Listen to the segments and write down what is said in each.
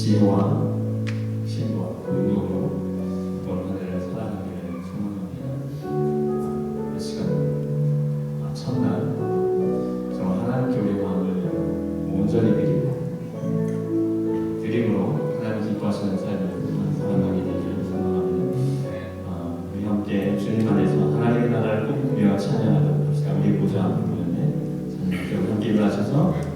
지혜와 신과 능력으로 이번 한 해를 살아가기를 소망합니다. 이 시간 첫날 정말 하나님께 우리 마음을 온전히 드림으로 하나님 기뻐하시는 삶을 살아가게 되기를 소망합니다. 우리 함께 주님 안에서 하나님의 나라를 꿈꾸며 찬양하는 시간 우리 보좌 앞에 함께 일어나셔서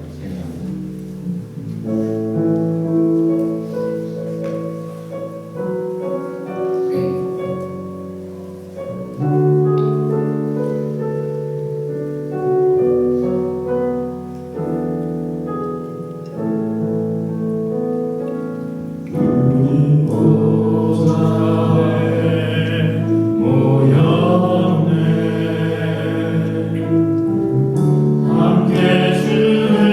함께 주를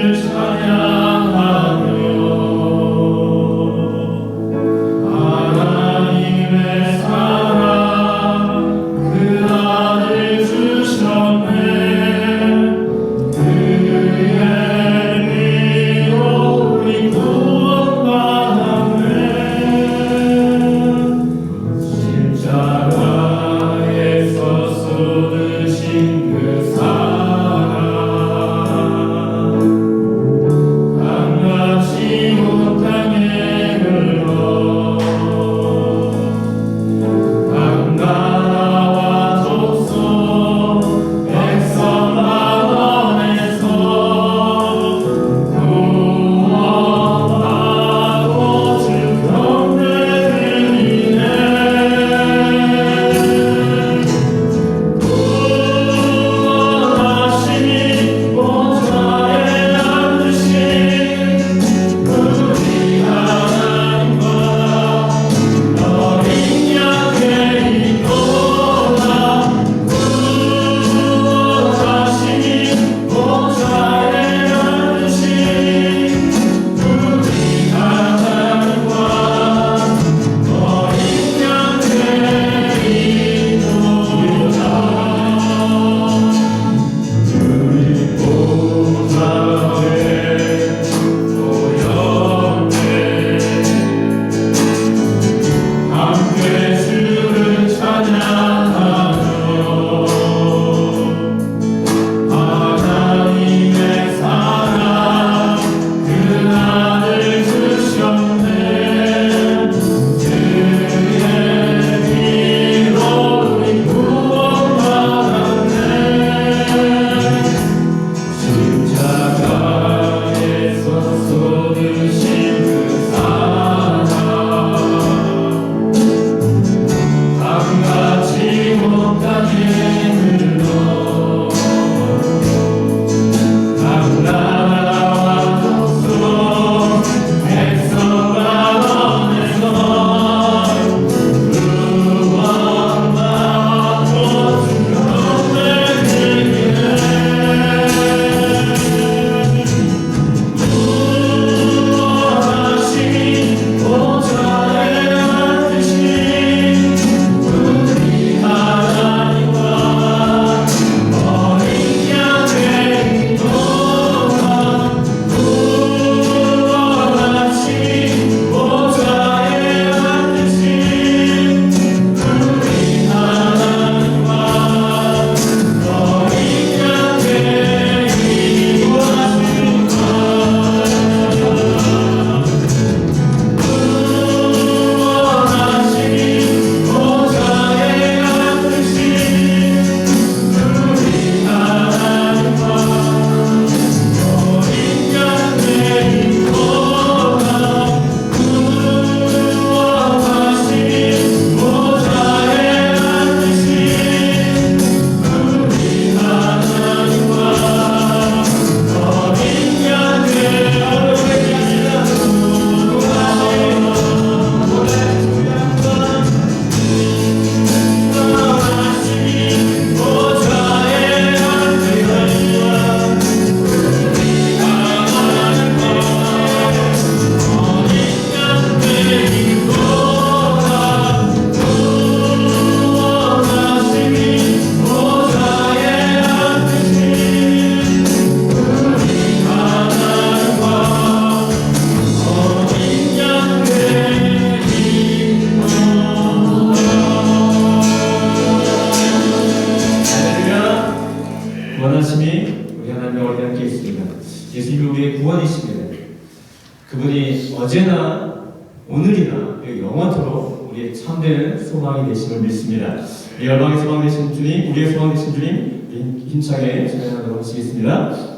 구원이십니다. 그분이 어제나 오늘이나 영원토록 우리의 참된 소망이 되심을 믿습니다. 이 열방의 소망 되신 주님, 우리의 소망 되신 주님, 힘차게 찬양하도록 하시겠습니다.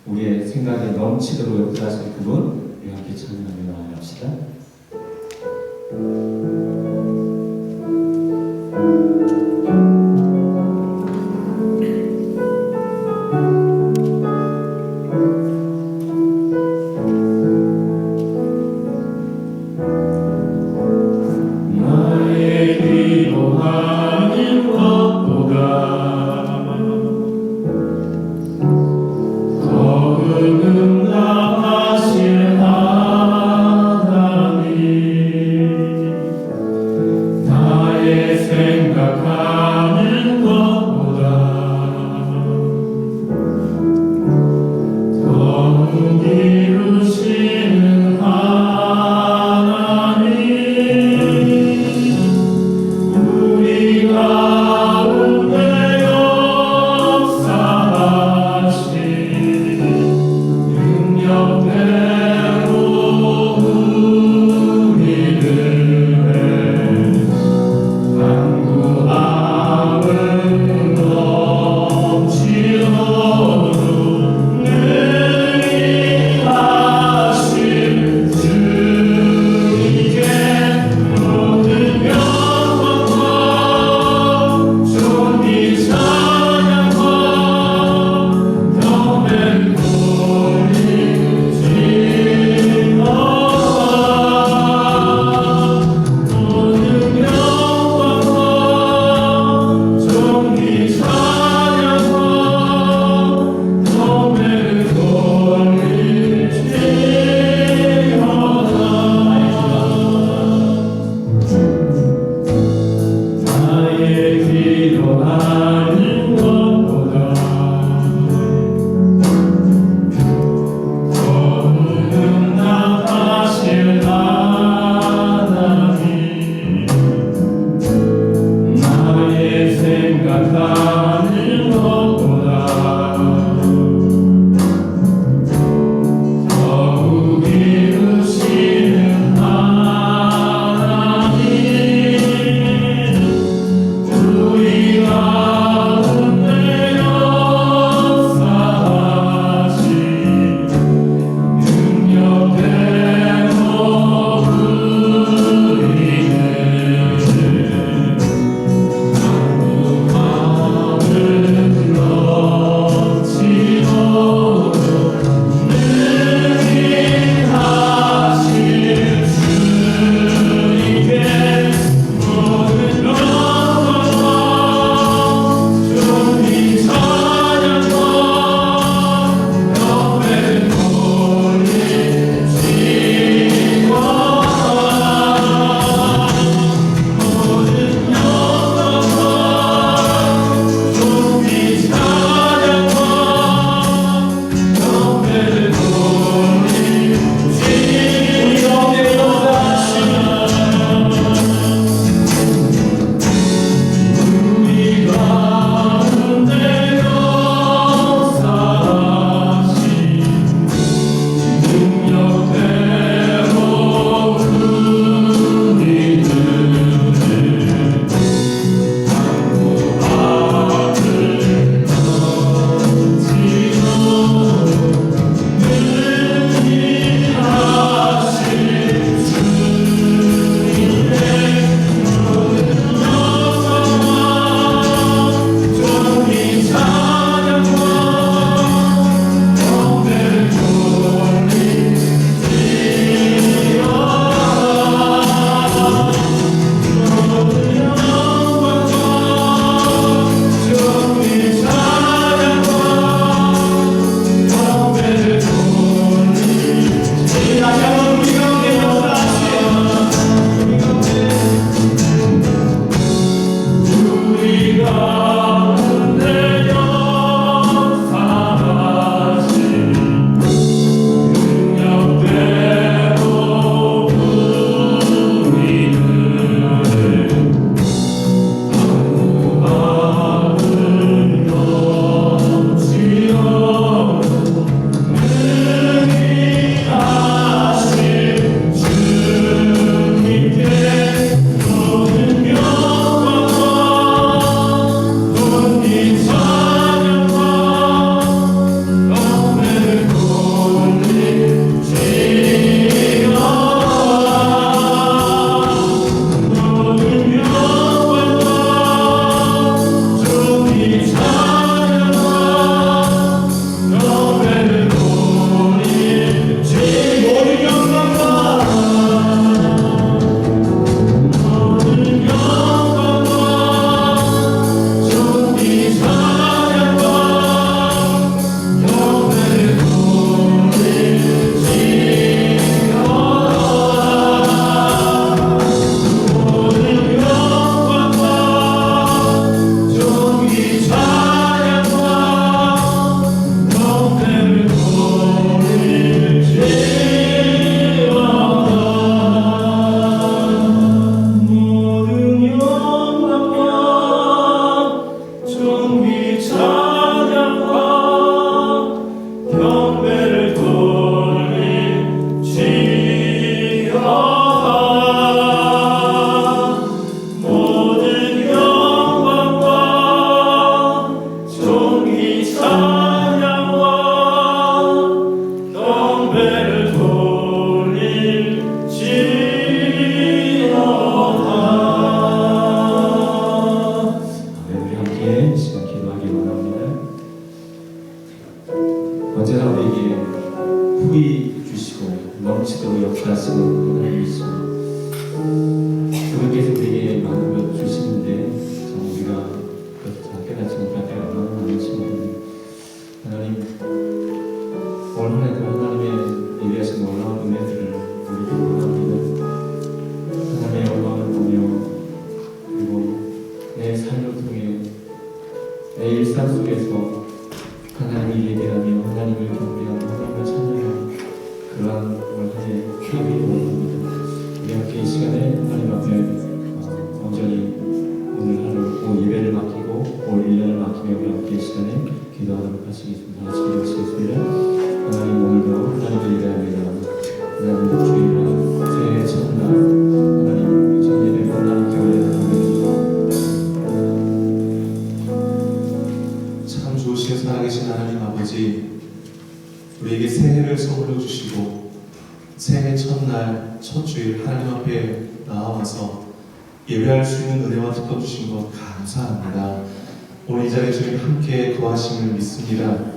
우리의 생각에 넘치도록 역사하실 그분, 우리 함께 찬양하며 나아갑시다. 응답하실 하나님 하는 것보다 더 응답하실 하나님, 나의 생각하는 것보다 더욱 이루시는 하나님, 우리 가운데 역사하신 능력대로 우리는 마음을 넘치도록 능히하실 주님께 모든 영광과 존귀 찬양과 영예를 돌리시고 모든 영광과 존귀 찬양과 영예를 우리 가운데 역사하신 능력대로 우리는 강구하는 넘치도록 능히하신 주님께 모든 영광과 존귀 찬양과 영예를 돌리시리라. 모든 영광과 존귀 찬양과 영예를 돌리시리라. 다시 한번 우리 가운데 역사하시오. 우리 가운데 역사하신 능력대로 우리는 강구하는 넘치도록 능히하신 주님께 모든 영광과 존귀 찬양과 영예를 돌리시리라. 모든 영광과 존귀 찬양과 영예를 돌리시리라. 모든 영광과 모든 영광과 존귀 찬양과 영예를 돌리시리라. 모든 영광과 존귀 찬양과 영예를 언제나 우리에게 후히 주시고 넘치도록 역사하시는 하나님이시죠. 그분께서 우리에게 많은 것 주시는데 참 우리가 그것을 깨닫지 못할 때가 얼마나 많으신지 하나님 올 한해도 하나님의 예비하신 놀라운 은혜들을 우리에게 원합니다. 하나님의 영광을 보며 그리고 내 삶을 통해 내 일상 속에서 하나님을 예배하며 하나님을 경배하며 하나님을 찬양하며 그러한 올한해 기억이 원합니다. 우리 함께 이 시간에 하나님 앞에 온전히 오늘 하루 예배를 맡기고 올 1년을 맡기며 우리 함께 이 시간에 기도하도록 하시겠습니다. 같이 기도하시겠습니다. 하나님, 오늘도 하나님을 예배합니다. 하나님, 주일날 새해 첫날 하나님 전 예배를 하나님께 올려드립니다. 참 좋으신 살아계신 하나님 아버지, 우리에게 새해를 선물로 주시고 새해 첫날 첫 주일 하나님 앞에 나와서 예배할 수 있는 은혜와 특권 주신 것 감사합니다. 오늘 이 자리에 주님 함께 거하심을 믿습니다.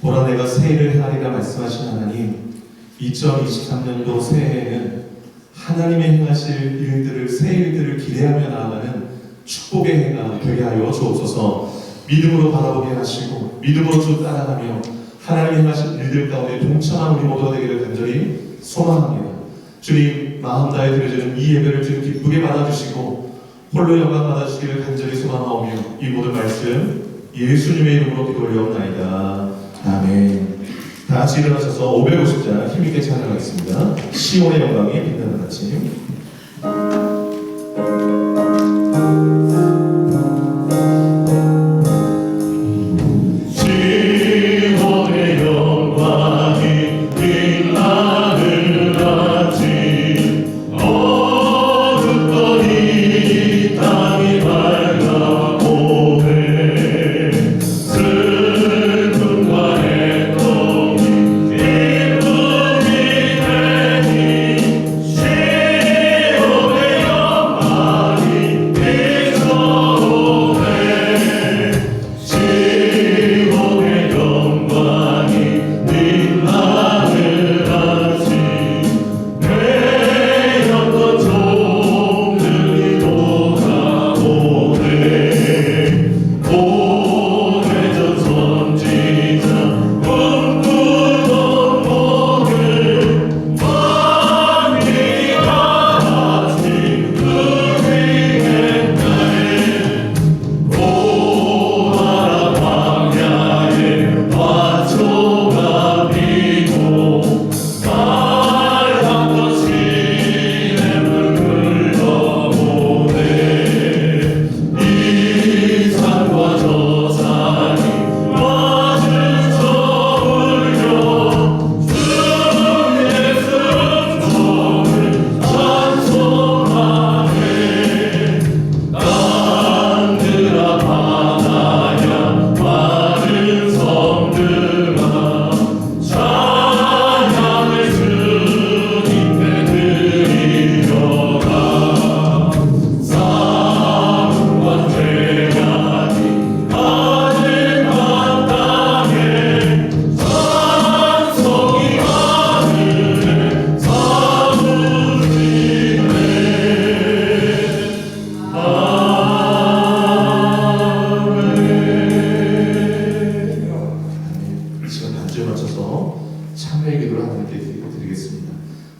보라 내가 새해를 행하리라 말씀하신 하나님, 2023년도 새해에는 하나님의 행하실 일들을, 새 일들을 기대하며 나아가는 축복의 해가 되게 하여 주옵소서. 믿음으로 바라보게 하시고 믿음으로 주 따라가며 하나님의 행하실 일들 가운데 동참한 우리 모두가 되기를 간절히 소망합니다. 주님, 마음 다해 드려지는 이 예배를 주님 기쁘게 받아주시고 홀로 영광 받아주시기를 간절히 소망하오며 이 모든 말씀 예수님의 이름으로 기도 올려옵나이다. 아멘. 다 같이 일어나셔서 550자 힘있게 찬양하겠습니다. 시온의 영광이 빛나는 아침.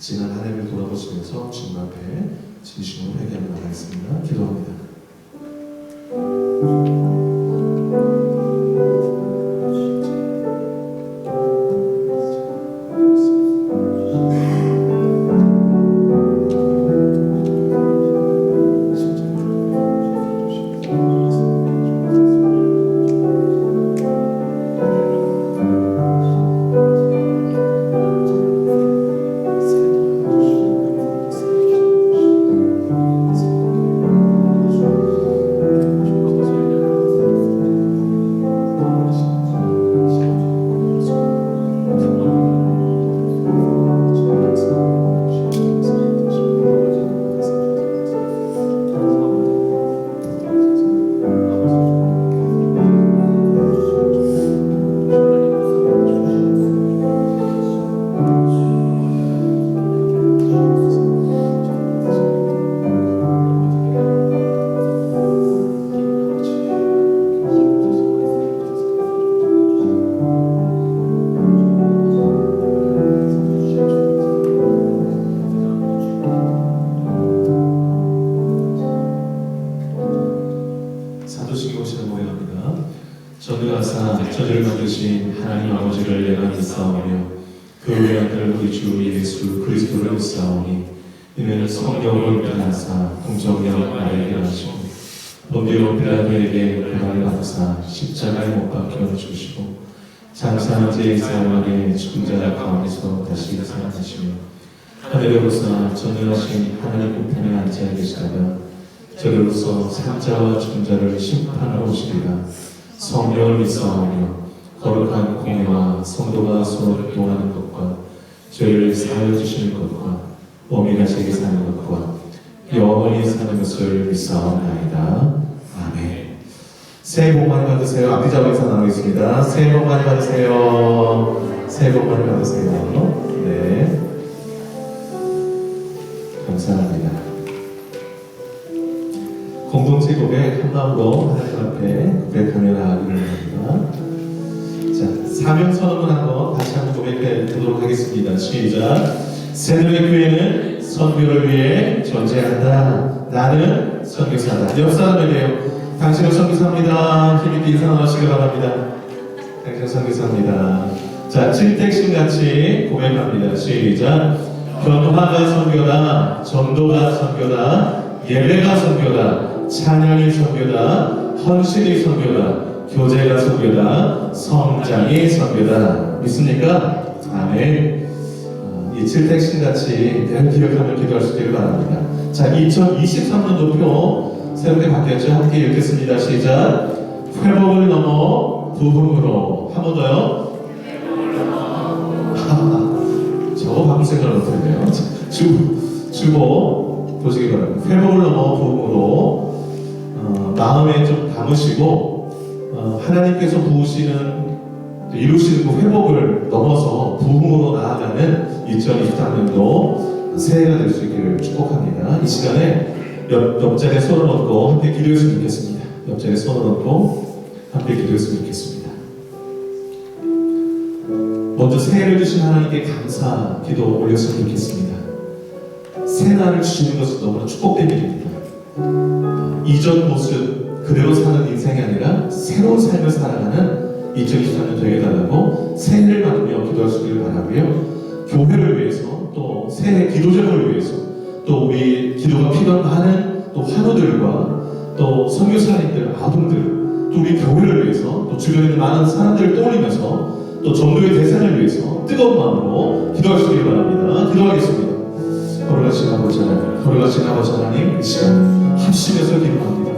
지난 한 해를 돌아보시면서 주님 앞에 진심으로 회개하며 나가겠습니다. 기도합니다. 전능하사 천지를 만드신 하나님 아버지를 내가 믿사오며 그 외아들 우리 주 예수 그리스도를 믿사오니 이는 성령을 변하사 공정령 나에게 하시고 본디오 빌라도에게 고난을 받으사 십자가에 못 박혀 주시고 장사한 제 사람에게 죽은 자 가운데서 다시 살아나시며 하늘에로서 전능하신 하나님 우편에 앉아 계시다가 저리로서 산자와 죽은 자를 심판하러 오시리라. 성령을 믿사오며 거룩한 공예와 성도가 서로 교통하는 것과 죄를 사하여 주시는 것과 오미가시게 사는 것과 영원히 사는 것을 믿사옵나이다. 아멘. 새해 복 많이 받으세요. 앞뒤 잡아서 나누겠습니다. 새해 복 많이 받으세요. 새해 복 많이 받으세요. 네. 감사합니다. 공동체 고백 한 마음으로 하나님 앞에 고백하며 나아가기를 합니다. 자, 사명 선언을 한번 다시 한번 고백해 보도록 하겠습니다. 시작. 새누리 교회는 선교를 위해 존재한다. 나는 선교사다. 옆 사람에게요. 당신은 선교사입니다. 힘있게 인사하시기 바랍니다. 당신은 선교사입니다. 자, 칠택신같이 고백합니다. 시작. 견화가 선교다. 전도가 선교다. 예배가 선교다. 찬양이 선교다. 헌신이 선교다. 교제가 선교다. 성장이 선교다. 믿습니까? 아멘. 이 칠택신같이 늘 기억하며 기도할 수 있기를 바랍니다. 자, 2023년도표 새롭게 바뀌었죠? 함께 읽겠습니다. 시작. 회복을 넘어 부흥으로. 한 번 더요. 저거 방금 생각을 못했네요. 주보 보시기 바랍니다. 회복을 넘어 부흥으로. 마음에 좀 담으시고 하나님께서 부으시는 이루시는 그 회복을 넘어서 부흥으로 나아가는 2023년도 새해가 될 수 있기를 축복합니다. 이 시간에 옆자리에 손을 얹고 함께 기도했으면 좋겠습니다. 옆자리에 손을 얹고 함께 기도했으면 좋겠습니다. 먼저 새해를 주신 하나님께 감사 기도 올렸으면 좋겠습니다. 새날을 주시는 것은 너무나 축복된 일입니다. 이전 모습 그대로 사는 인생이 아니라 새로운 삶을 살아가는 2023년 되게 달라고 새해를 맞으며 기도할 수 있기를 바라고요. 교회를 위해서 또 새해 기도 제목을 위해서 또 우리 기도가 필요한 많은 또 환우들과 또 선교사님들, 아동들 또 우리 교회를 위해서 또 주변에 있는 많은 사람들을 떠올리면서 또 전도의 대상을 위해서 뜨거운 마음으로 기도할 수 있기를 바랍니다. 기도하겠습니다. 거룩하신 아버지 하나님, 거룩하신 아버지 하나님, 이 시간 합심해서 기도합니다.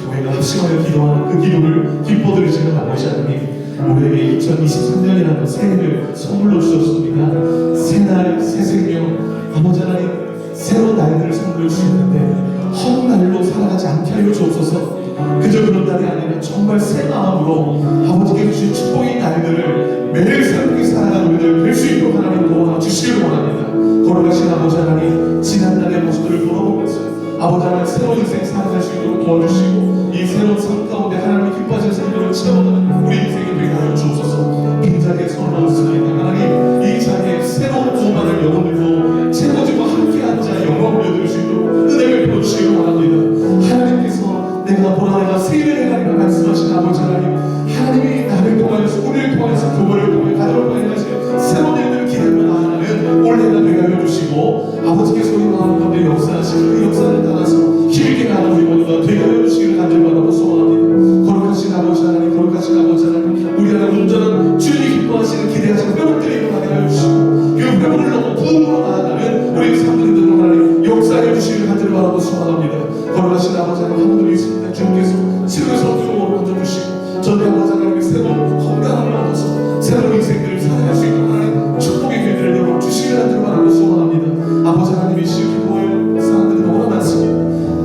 교회가 합심하여 기도하는 그 기도를 기뻐드리시는 아버지 하나님, 우리에게 2023년이라는 새해를 선물로 주셨습니다. 새날, 새 생명, 아버지 하나님, 새로운 날들을 선물로 주셨는데 헛 날로 살아가지 않게 하여 주옵소서. 그저 그런 날이 아니라 정말 새 마음으로 아버지께 주신 축복의 날들을 매일 새롭게 살아가는 우리들 될 수 있도록 하나님 도와주시기를 원합니다. 거룩하신 아버지 하나님, 지난날의 모습들을 돌아보면서 아버지 하나님 새로운 인생 살아갈 수 있도록 도와주시고 이 새로운 삶 가운데 하나님이 기뻐하시는 삶들을 채워가는 우리 인생이 되게 하여 주옵소서. 빈자리에 손을 얹습니다. 하나님, 이 자리에 새로운 부흥하는 영혼들로 채워지고 함께 앉아 영광 올려드릴 수 있도록 은혜를 베어주시기 원합니다. 하나님께서 내가 보라 내가 새해를 행하리라 말씀하신 아버지 하나님, 하나님이 나를 통하여서 우리를 통하여서 교회를 통해 가정을 통하여서 새로운 일들을 기대하며 나아가는 올해가 되게 하여 주시고 아버지께서 우리 마음 가운데 역사하시는 그 역사를 따라서 길게 가는 우리 모두가 되게 하여 주시기를 간절바라고 소원합니다. 거룩하신 아버지 하나님, 거룩하신 아버지 하나님, 우리 하나님 온전한 주님이 기뻐하시는 기대하시는 회복들이 일어나게 하여 주시고 그 회복을 넘어 부흥으로 나아가는 우리 삶들을 하나님 역사해 주시기를 간절바라고 소원합니다. 거룩하신 아버지 하나님, 한 분이 있습니다. 주님께서 치료에서 어두움으로 얹어주시고 저희 아버지 하나님의 새로운 건강함을 얻어서 새로운 인생들을 살아갈 수 있도록 하나님 축복의 기회를 열어 주시기를 간절바라고 소원합니다. 아버지 하나님이 시기고요 사람들이 너무나 많습니다.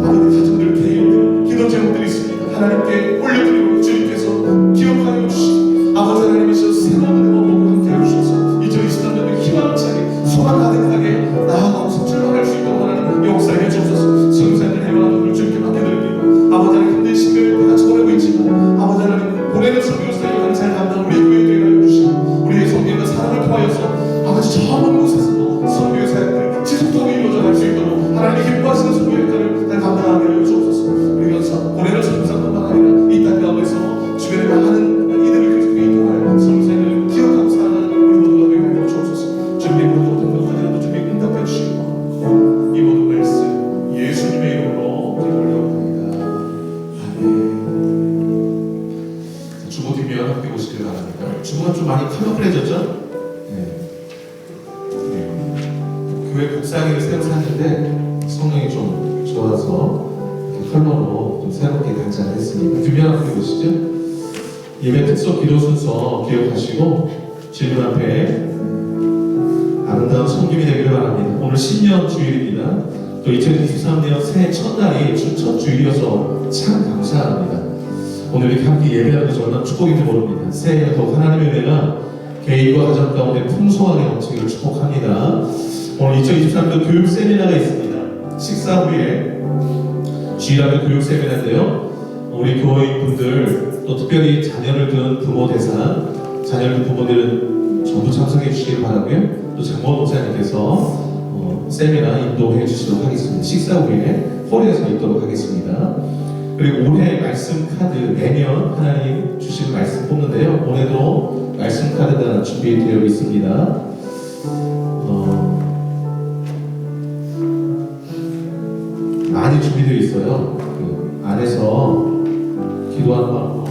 아버지 가정들, 개인들, 기도 제목들이 있습니다. 하나님 주보 뒷면 함께 보시길 바랍니다. 주보가 좀 많이 컬러풀해졌죠? 네. 교회 국사기를 새로 샀는데 성능이 좀 좋아서 컬러로 좀 새롭게 단장을 했습니다. 뒷면 함께 보시죠. 예배 특속 기도 순서 기억하시고 질문 앞에 아름다운 섬김이 되기를 바랍니다. 오늘 신년 주일입니다. 또 2023년 새해 첫날이 첫 주일이어서 참 감사합니다. 오늘 이렇게 함께 예배하는 것이 얼마나 축복인지 모릅니다. 새해 더욱 하나님의 은혜가 개인과 가정 가운데 풍성하게 넘치기를 축복합니다. 오늘 2023년 교육 세미나가 있습니다. 식사 후에 주일학교 교육 세미나인데요. 우리 교회인분들 또 특별히 자녀를 둔 부모 대상, 자녀를 둔 부모들은 전부 참석해 주시길 바라고요. 또 장모 목사님께서 세미나 인도해 주시도록 하겠습니다. 식사 후에 홀에서 있도록 하겠습니다. 그리고 올해 말씀 카드 매년 하나님 주시는 말씀 뽑는데요. 올해도 말씀 카드가 준비되어 있습니다. 많이 준비되어 있어요. 그 안에서 기도하는 마음으로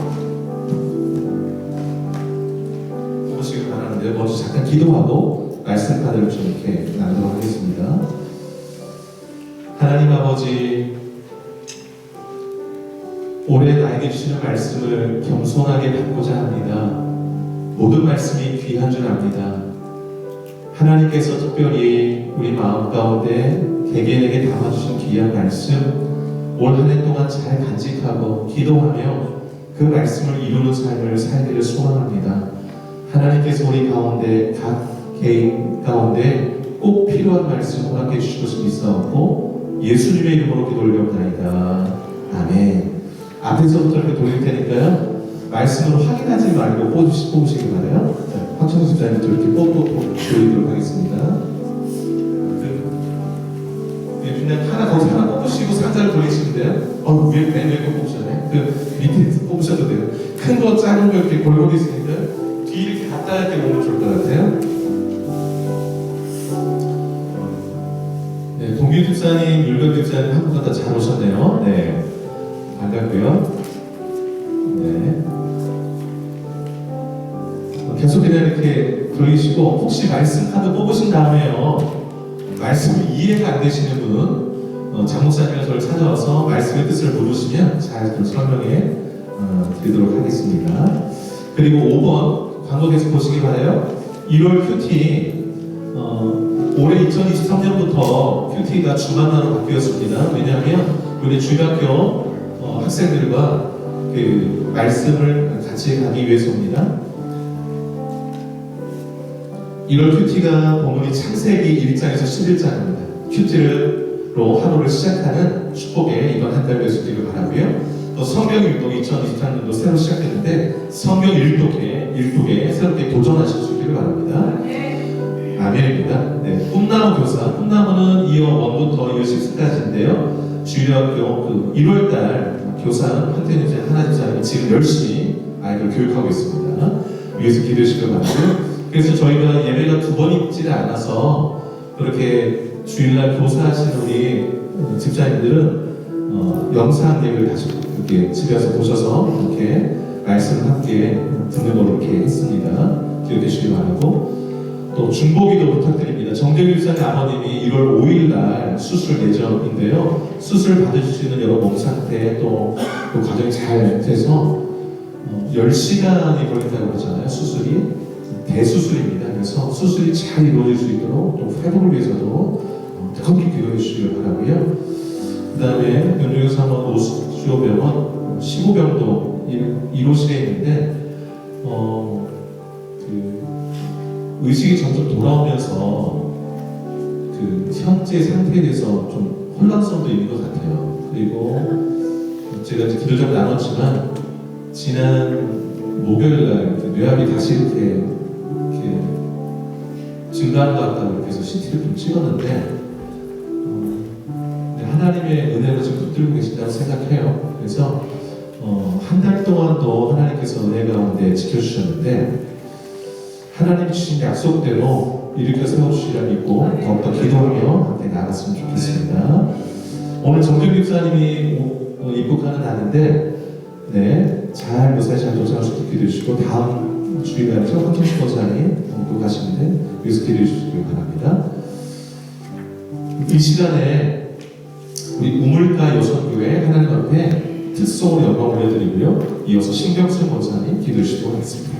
보시길 바라는데 먼저 잠깐 기도하고 말씀 카드를 좀 이렇게 나누도록 하겠습니다. 하나님 아버지, 올해 나에게 주시는 말씀을 겸손하게 받고자 합니다. 모든 말씀이 귀한 줄 압니다. 하나님께서 특별히 우리 마음 가운데 개개인에게 담아주신 귀한 말씀, 올 한 해 동안 잘 간직하고 기도하며 그 말씀을 이루는 삶을 살기를 소망합니다. 하나님께서 우리 가운데 각 개인 가운데 꼭 필요한 말씀 허락해 주실 것을 믿사옵고 예수님의 이름으로 기도 올려옵나이다. 아멘. 앞에서부터 이렇게 돌릴 테니까요. 말씀으로 확인하지 말고 뽑으시기 바라요. 황천수 집사님도 이렇게 뽑고 보이도록 하겠습니다. 그냥 하나 뽑으시고 상자를 돌리시는데요. 위에 맨 위에 뽑으셨네. 그 밑에 뽑으셔도 돼요. 큰 거, 작은 거 이렇게 골고루 있으니까 뒤 이렇게 갖다 이렇게 보면 좋을 것 같아요. 네, 동규 집사님, 율건 집사님 한 분 다 잘 오셨네요. 네, 반갑고요. 네. 계속 그냥 이렇게 돌리시고 혹시 말씀 카드 뽑으신 다음에요. 말씀이 이해가 안 되시는 분은 장목사님이 저를 찾아와서 말씀의 뜻을 물으시면 잘 설명해 드리도록 하겠습니다. 그리고 5번 광고 계속 보시기 바라요. 1월 큐티 올해 2023년부터 큐티가 주만나로 바뀌었습니다. 왜냐하면 우리 중학교 학생들과 그 말씀을 같이 가기 위해서입니다. 1월 큐티가 본문이 창세기 1장에서 11장입니다. 큐티로 하루를 시작하는 축복에 이번 한 달 되시기를 바라고요. 또 성경 율동 2023년도 새로 시작했는데 성경 율동에 새롭게 도전하실 수 있기를 바랍니다. 아멘입니다. 네, 꿈나무 교사, 꿈나무는 2월 1부터 2월 10일까지인데요. 주일학교 1월달 교사는 한태현 하나 집사님이 지금 열심히 아이들 교육하고 있습니다. 위에서 기도해 주시길 바라고요. 그래서 저희가 예배가 두 번 있지 않아서 그렇게 주일날 교사하시는 우리 집사님들은 영상 예배를 다시 이렇게 집에서 보셔서 이렇게 말씀을 함께 듣는 걸로 이렇게 했습니다. 기억해 주시기 바라고. 또 중보기도 부탁드립니다. 정재규 집사님 아버님이 1월 5일날 수술 예정인데요. 수술 받으시는 여러 몸 상태 또 그 과정이 잘 돼서 10시간이 걸린다고 그러잖아요. 수술이 대수술입니다. 그래서 수술이 잘 이루어질 수 있도록 또 회복을 위해서도 뜨겁게 기도해 주시길 바라고요. 그 다음에 연중에서 한번 노수조병원 15병동 1호실에 있는데 의식이 점점 돌아오면서 그 현재 상태에 대해서 좀 혼란성도 있는 것 같아요. 그리고 제가 이제 기도를 나눴지만 지난 목요일날 뇌압이 다시 이렇게 증가한 것 같다고 이렇게 해서 CT를 좀 찍었는데 하나님의 은혜로 지금 붙들고 계신다고 생각해요. 그래서 한 달 동안도 하나님께서 은혜 가운데 지켜주셨는데 하나님이 주신 약속대로 일으켜 세워주시리라 믿고 더욱더 기도하며 함께 나아갔으면 좋겠습니다. 오늘 정준 집사님이 입국하는 날인데 네, 잘 무사히 잘 도착할 수 있게 기도해 주시고 다음 주일날에서 황철수 권사님 또 가시는데 여기서 기도해 주시길 바랍니다. 이 시간에 우리 우물가 여성교회 하나님 앞에 특송으로 영광 올려드리고요. 이어서 신경순 권사님 기도해 주시도록 하겠습니다.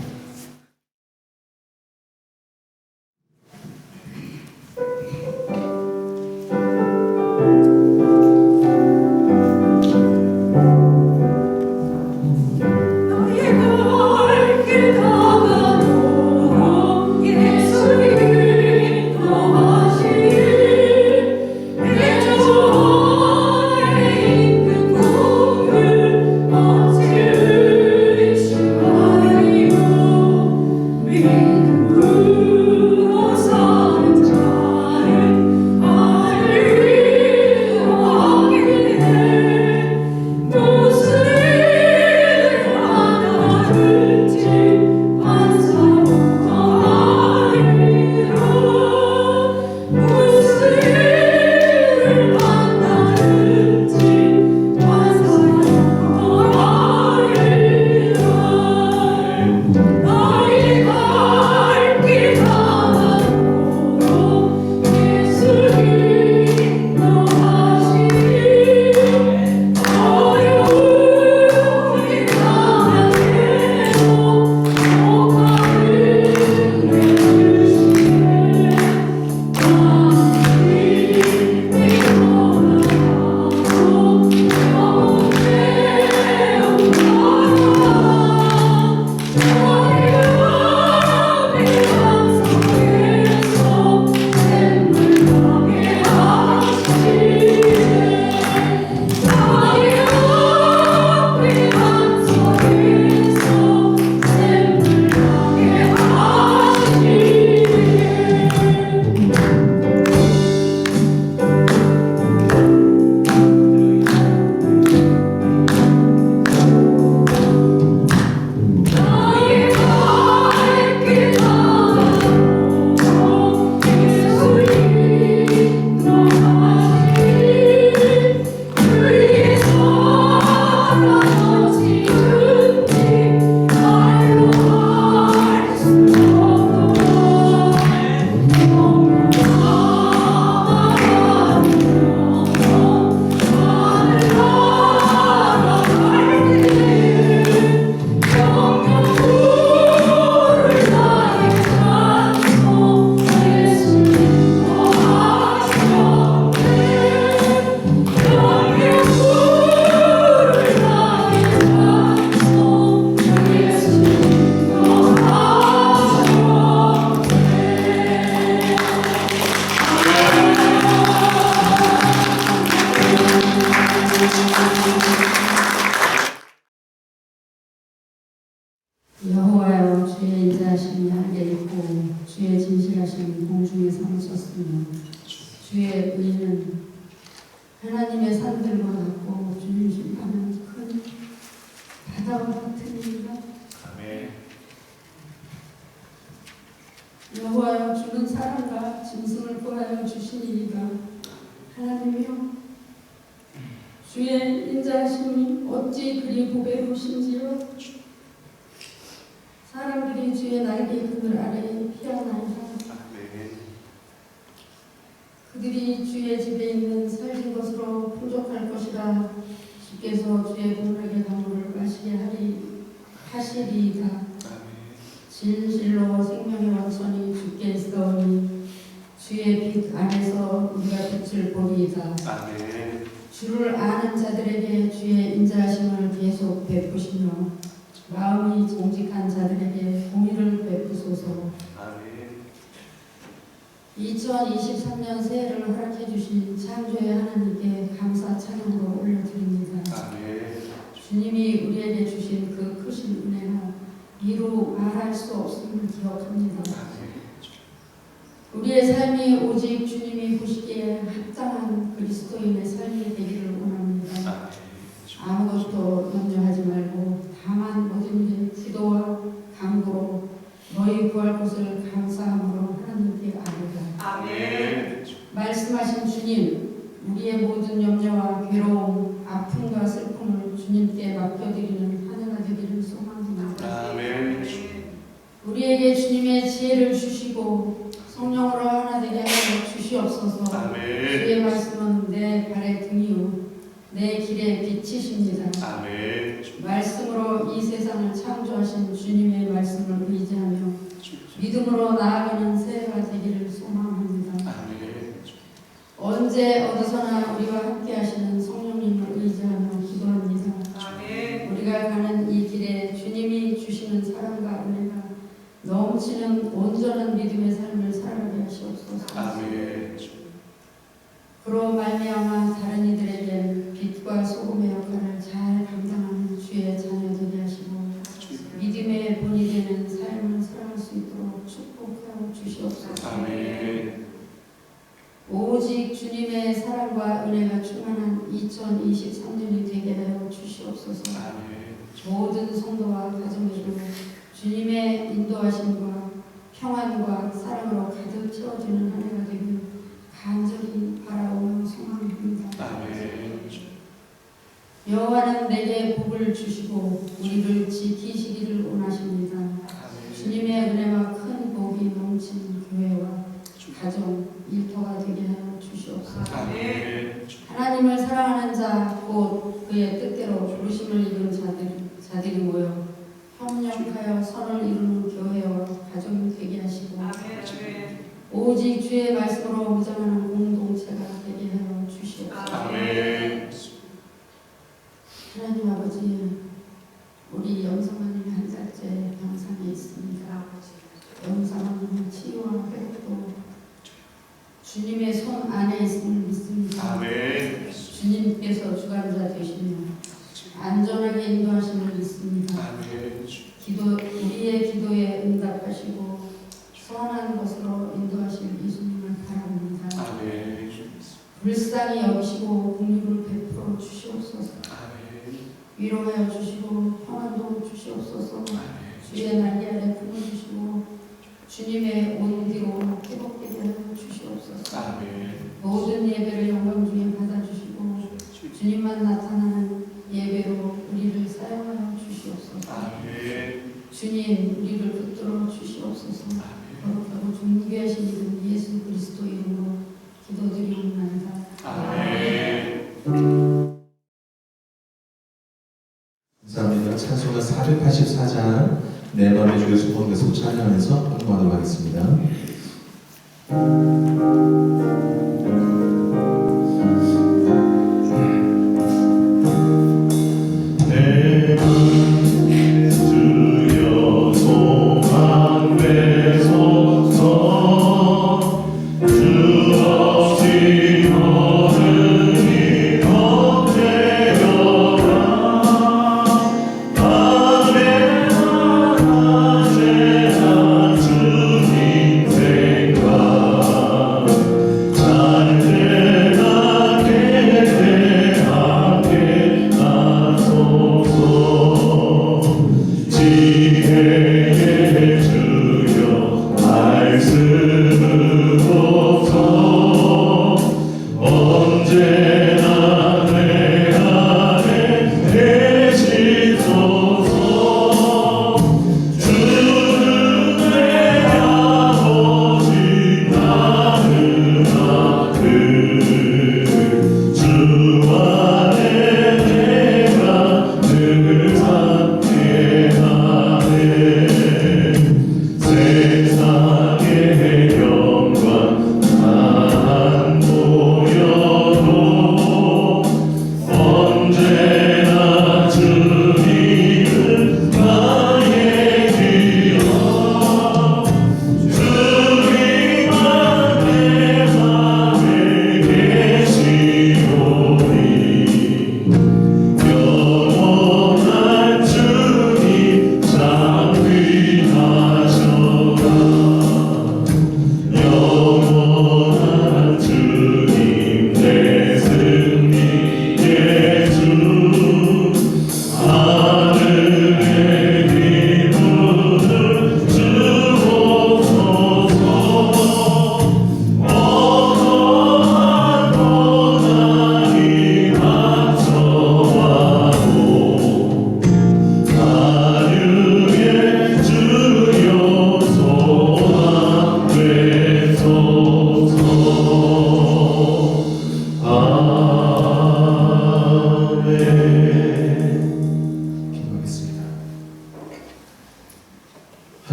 여호와여, 주의 인자하심이 알게 있고 주의 진실하심이 공중에 삼으셨으며 주의 의는 하나님의 산들과 같고 주님 심판은 큰 바다와 같으니라. 아멘. 여호와여, 주는 사랑과 짐승을 구하여 주시니이다. 하나님이여, 주의 인자하심이 어찌 그리 보배로우신지요. 사람들이 주의 날개 그늘 아래에 피어나이다. 그들이 주의 집에 있는 살진 것으로 풍족할 것이라. 주께서 주의 공력의 강물을 마시게 하시리이다. 진실로 생명의 원천이 주께 있사오니 주의 빛 안에서 우리가 빛을 보리이다. 아멘. 주를 아는 자들에게 주의 인자하심을 계속 베푸시며 마음이 정직한 자들에게 공의를 베푸소서. 아멘. 2023년 새해를 허락해 주신 창조의 하나님께 감사 찬양으로 올려드립니다. 아멘. 주님이 우리에게 주신 그 크신 은혜는 이루 말할 수 없음을 기억합니다. 우리의 삶이 오직 주님이 보시기에 합당한 그리스도인의 삶이 되기를 원합니다. 아무것도 염려하지 말고 다만 모든 일 기도와 간구로 너희 구할 것을 감사함으로 하나님께 아뢰라. 아멘. 말씀하신 주님, 우리의 모든 염려와 괴로움, 아픔과 슬픔을 주님께 맡겨드리는 말씀으로 이 세상을 창조하신 주님의 말씀을 의지하며 믿음으로 나아가는 새해가 되기를 소망합니다. 언제 어디서나 우리와 함께 하시는 성령님을 의지하며 기도합니다. 우리가 가는 이 길에 주님이 주시는 사랑과 은혜가 넘치는 온전한 믿음의 삶을 살아가게 하시옵소서. 그로 말미암아 다른 이들에게 빛과 소금의 역할을 잘 감당하는 주의 자녀 되게 하시고 믿음의 본이 되는 삶을 살아갈 수 있도록 축복하여 주시옵소서. 오직 주님의 사랑과 은혜가 충만한 2023년이 되게 하여 주시옵소서. 모든 성도와 가정에도 주님의 인도하심과 평안과 사랑으로 가득 채워지는 한 해가 되길 간절히 바라오며 소망합니다. 여호와는 내게 복을 주시고 우리를 지키시기를 원하십니다. 주님의 은혜와 큰 복이 넘치는 교회와 가정, 일터가 되게 하여 주시옵소서. 하나님을 사랑하는 자, 곧 그의 뜻대로 부르심을 입은 자들이 모여 협력하여 선을 이루는 교회와 가정이 되게 하시고 오직 주의 말씀으로 무장하는 공동체가 되게 하여 주시옵소서. 하나님 아버지, 우리 영성아님이 한 달째 병상에 있습니다. 영성아님은 치유와 회복도 주님의 손 안에 있음을 믿습니다. 주님께서 주관자 되시며 안전하게 인도하심을 믿습니다. 우리의 기도에 응답하시고 선한 것으로 인도하실 예수님을 바랍니다. 불쌍히 여기시고 긍휼을 베풀어 주시옵소서. 위로하여 주시고 평안도 주시옵소서. 주의 날개 아래 품어주시고 주님의 온기로 회복되게 하여 주시옵소서. 모든 예배를 영광 중에 받아주시고 주님만 나타나는 예배로 우리를 사용하여 주시옵소서. 주님, 우리를 붙들어 주시옵소서. 거룩하고 존귀하신 이름 예수 그리스도 이름으로 기도드리옵나이다. 감사합니다. 찬송가 484장 내 맘의 주여 소원에서 찬양하면서 헌금하도록 하겠습니다. 자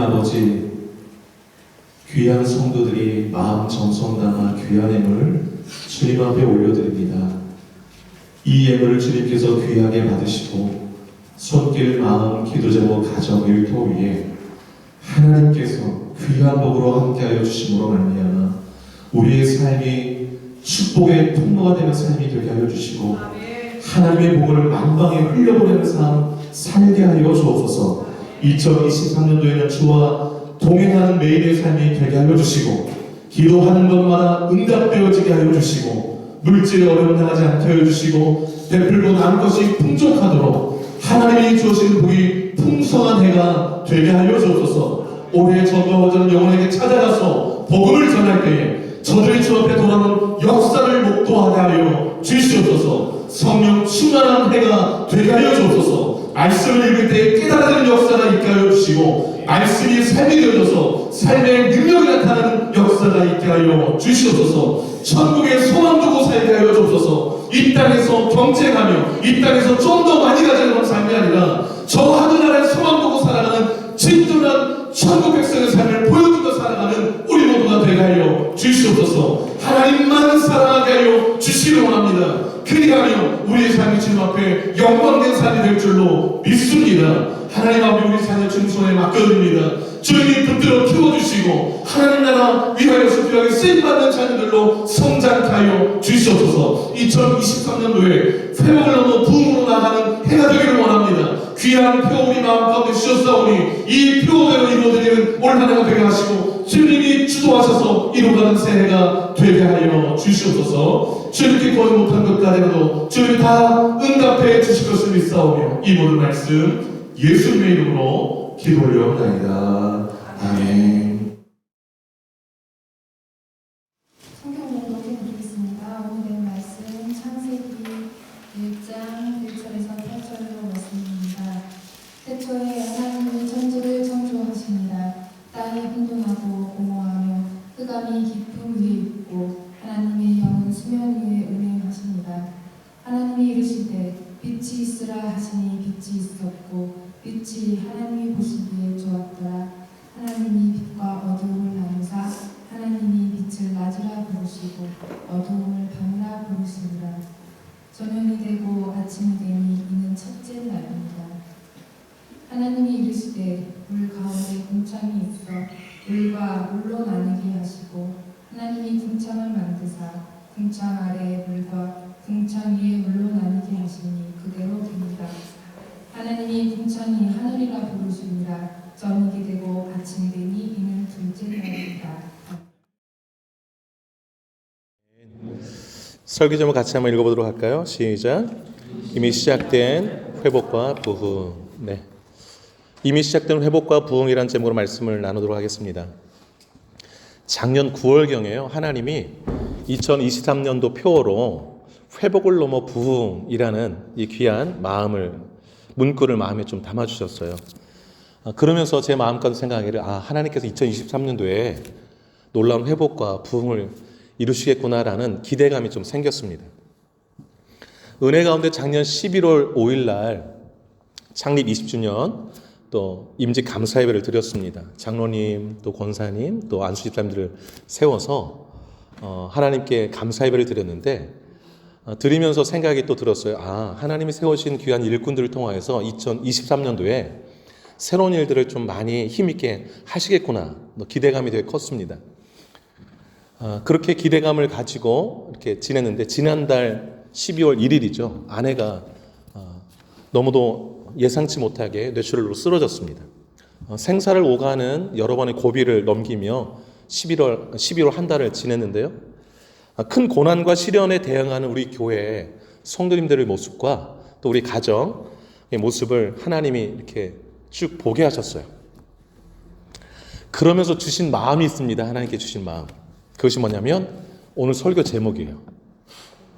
아버지, 귀한 성도들이 마음 정성 담아 귀한 예물 주님 앞에 올려드립니다. 이 예물을 주님께서 귀하게 받으시고 손길, 마음, 기도 제목, 가정, 일터 위에 하나님께서 귀한 복으로 함께하여 주심으로 말미암아 우리의 삶이 축복의 통로가 되는 삶이 되게 하여 주시고 하나님의 복을 만방에 흘려보내는 삶 살게 하여 주옵소서. 2023년도에는 주와 동행하는 매일의 삶이 되게 하여 주시고 기도하는 것마다 응답되어지게 하여 주시고 물질에 어려움 당하지 않게 하여 주시고 베풀고 남은 것이 풍족하도록 하나님이 주시는 복이 풍성한 해가 되게 하여 주옵소서. 올해 저도 저는 영혼에게 찾아가서 복음을 전할 때에 저들이 주 앞에 돌아오는 역사를 목도하게 하여 주시옵소서. 성령 충만한 해가 되게 하여 주옵소서. 말씀을 읽을 때 깨달아지는 역사가 있게 하여 주시고 말씀이 삶이 되어져서 삶의 능력이 나타나는 역사가 있게 하여 주시옵소서. 천국에 소망 두고 살게 하여 주옵소서. 이 땅에서 경쟁하며 이 땅에서 좀 더 많이 가지는 삶이 아니라 저 하늘나라에 소망 두고 살아가는 진정한 천국 백성의 삶을 보여주며 살아가는 우리 모두가 되게 하여 주시옵소서. 하나님만 사랑하게 하여 주시기 원합니다. 그리하여 우리의 삶이 주님 앞에 영광된 삶이 될 줄로 믿습니다. 하나님 앞에 우리 삶의 중손에 맡겨드립니다. 주님이 붙들어 키워주시고 하나님 나라 위하여 수필하게 쓰임받는 자녀들로 성장케 하여 주시옵소서. 2023년도에 회복을 넘어 부흥으로 나가는 해가 되기를 원합니다. 귀한 표 우리 마음 가운데 주셨사오니 이 표대로 이루어드리는 올 한 해가 되게 하시고 주님이 주도하셔서 이루어가는 새해가 되게 하여 주시옵소서. 주님께 거의 못한 것까지라도 주님이 다 응답해 주실 것을 믿사오며 이 모든 말씀 예수님의 이름으로 기도 올려옵나이다. 아멘. 성경 공독해 드리겠습니다. 오늘의 말씀 창세기 1장 1절에서 8절로 말씀입니다. 태초에 하나님이 천지를 창조하십니다. 땅이 혼돈하고 공허하며 흑암이 깊음 위에 있고 하나님의 영은 수면 위에 운행하십니다. 하나님이 이르시되 빛이 있으라 하시니 빛이 있었고 빛이 하나님이 보시기에 좋았더라. 하나님이 빛과 어두움을 나누사 하나님이 빛을 낮이라 부르시고 어두움을 밤이라 부르시니라. 저녁이 되고 아침이 되니 이는 첫째 날입니다. 하나님이 이르시되 물 가운데 궁창이 있어 물과 물로 나뉘게 하시고 하나님이 궁창을 만드사 궁창 아래의 물과 궁창 위의 물로 나뉘게 하시니 그대로 됩니다. 하나님이 궁창이 하늘이라 부르시니라. 저녁이 되고 아침이 되니 이는 둘째 날입니다. 설교 제목 같이 한번 읽어보도록 할까요? 시작. 이미 시작된 회복과 부흥. 네. 이미 시작된 회복과 부흥이라는 제목으로 말씀을 나누도록 하겠습니다. 작년 9월경에요. 하나님이 2023년도 표어로 회복을 넘어 부흥이라는 이 귀한 문구를 마음에 좀 담아주셨어요. 그러면서 제 마음까지 생각하기를 하나님께서 2023년도에 놀라운 회복과 부흥을 이루시겠구나라는 기대감이 좀 생겼습니다. 은혜 가운데 작년 11월 5일 날 창립 20주년 또 임직 감사 예배를 드렸습니다. 장로님, 또 권사님, 또 안수 집사님들을 세워서 하나님께 감사 예배를 드렸는데 드리면서 생각이 또 들었어요. 하나님이 세우신 귀한 일꾼들을 통하여서 2023년도에 새로운 일들을 좀 많이 힘있게 하시겠구나. 기대감이 되게 컸습니다. 그렇게 기대감을 가지고 이렇게 지냈는데 지난달 12월 1일이죠. 아내가 너무도 예상치 못하게 뇌출혈로 쓰러졌습니다. 생사를 오가는 여러 번의 고비를 넘기며 12월 한 달을 지냈는데요. 큰 고난과 시련에 대응하는 우리 교회의 성도님들의 모습과 또 우리 가정의 모습을 하나님이 이렇게 쭉 보게 하셨어요. 그러면서 주신 마음이 있습니다. 하나님께 주신 마음. 그것이 뭐냐면 오늘 설교 제목이에요.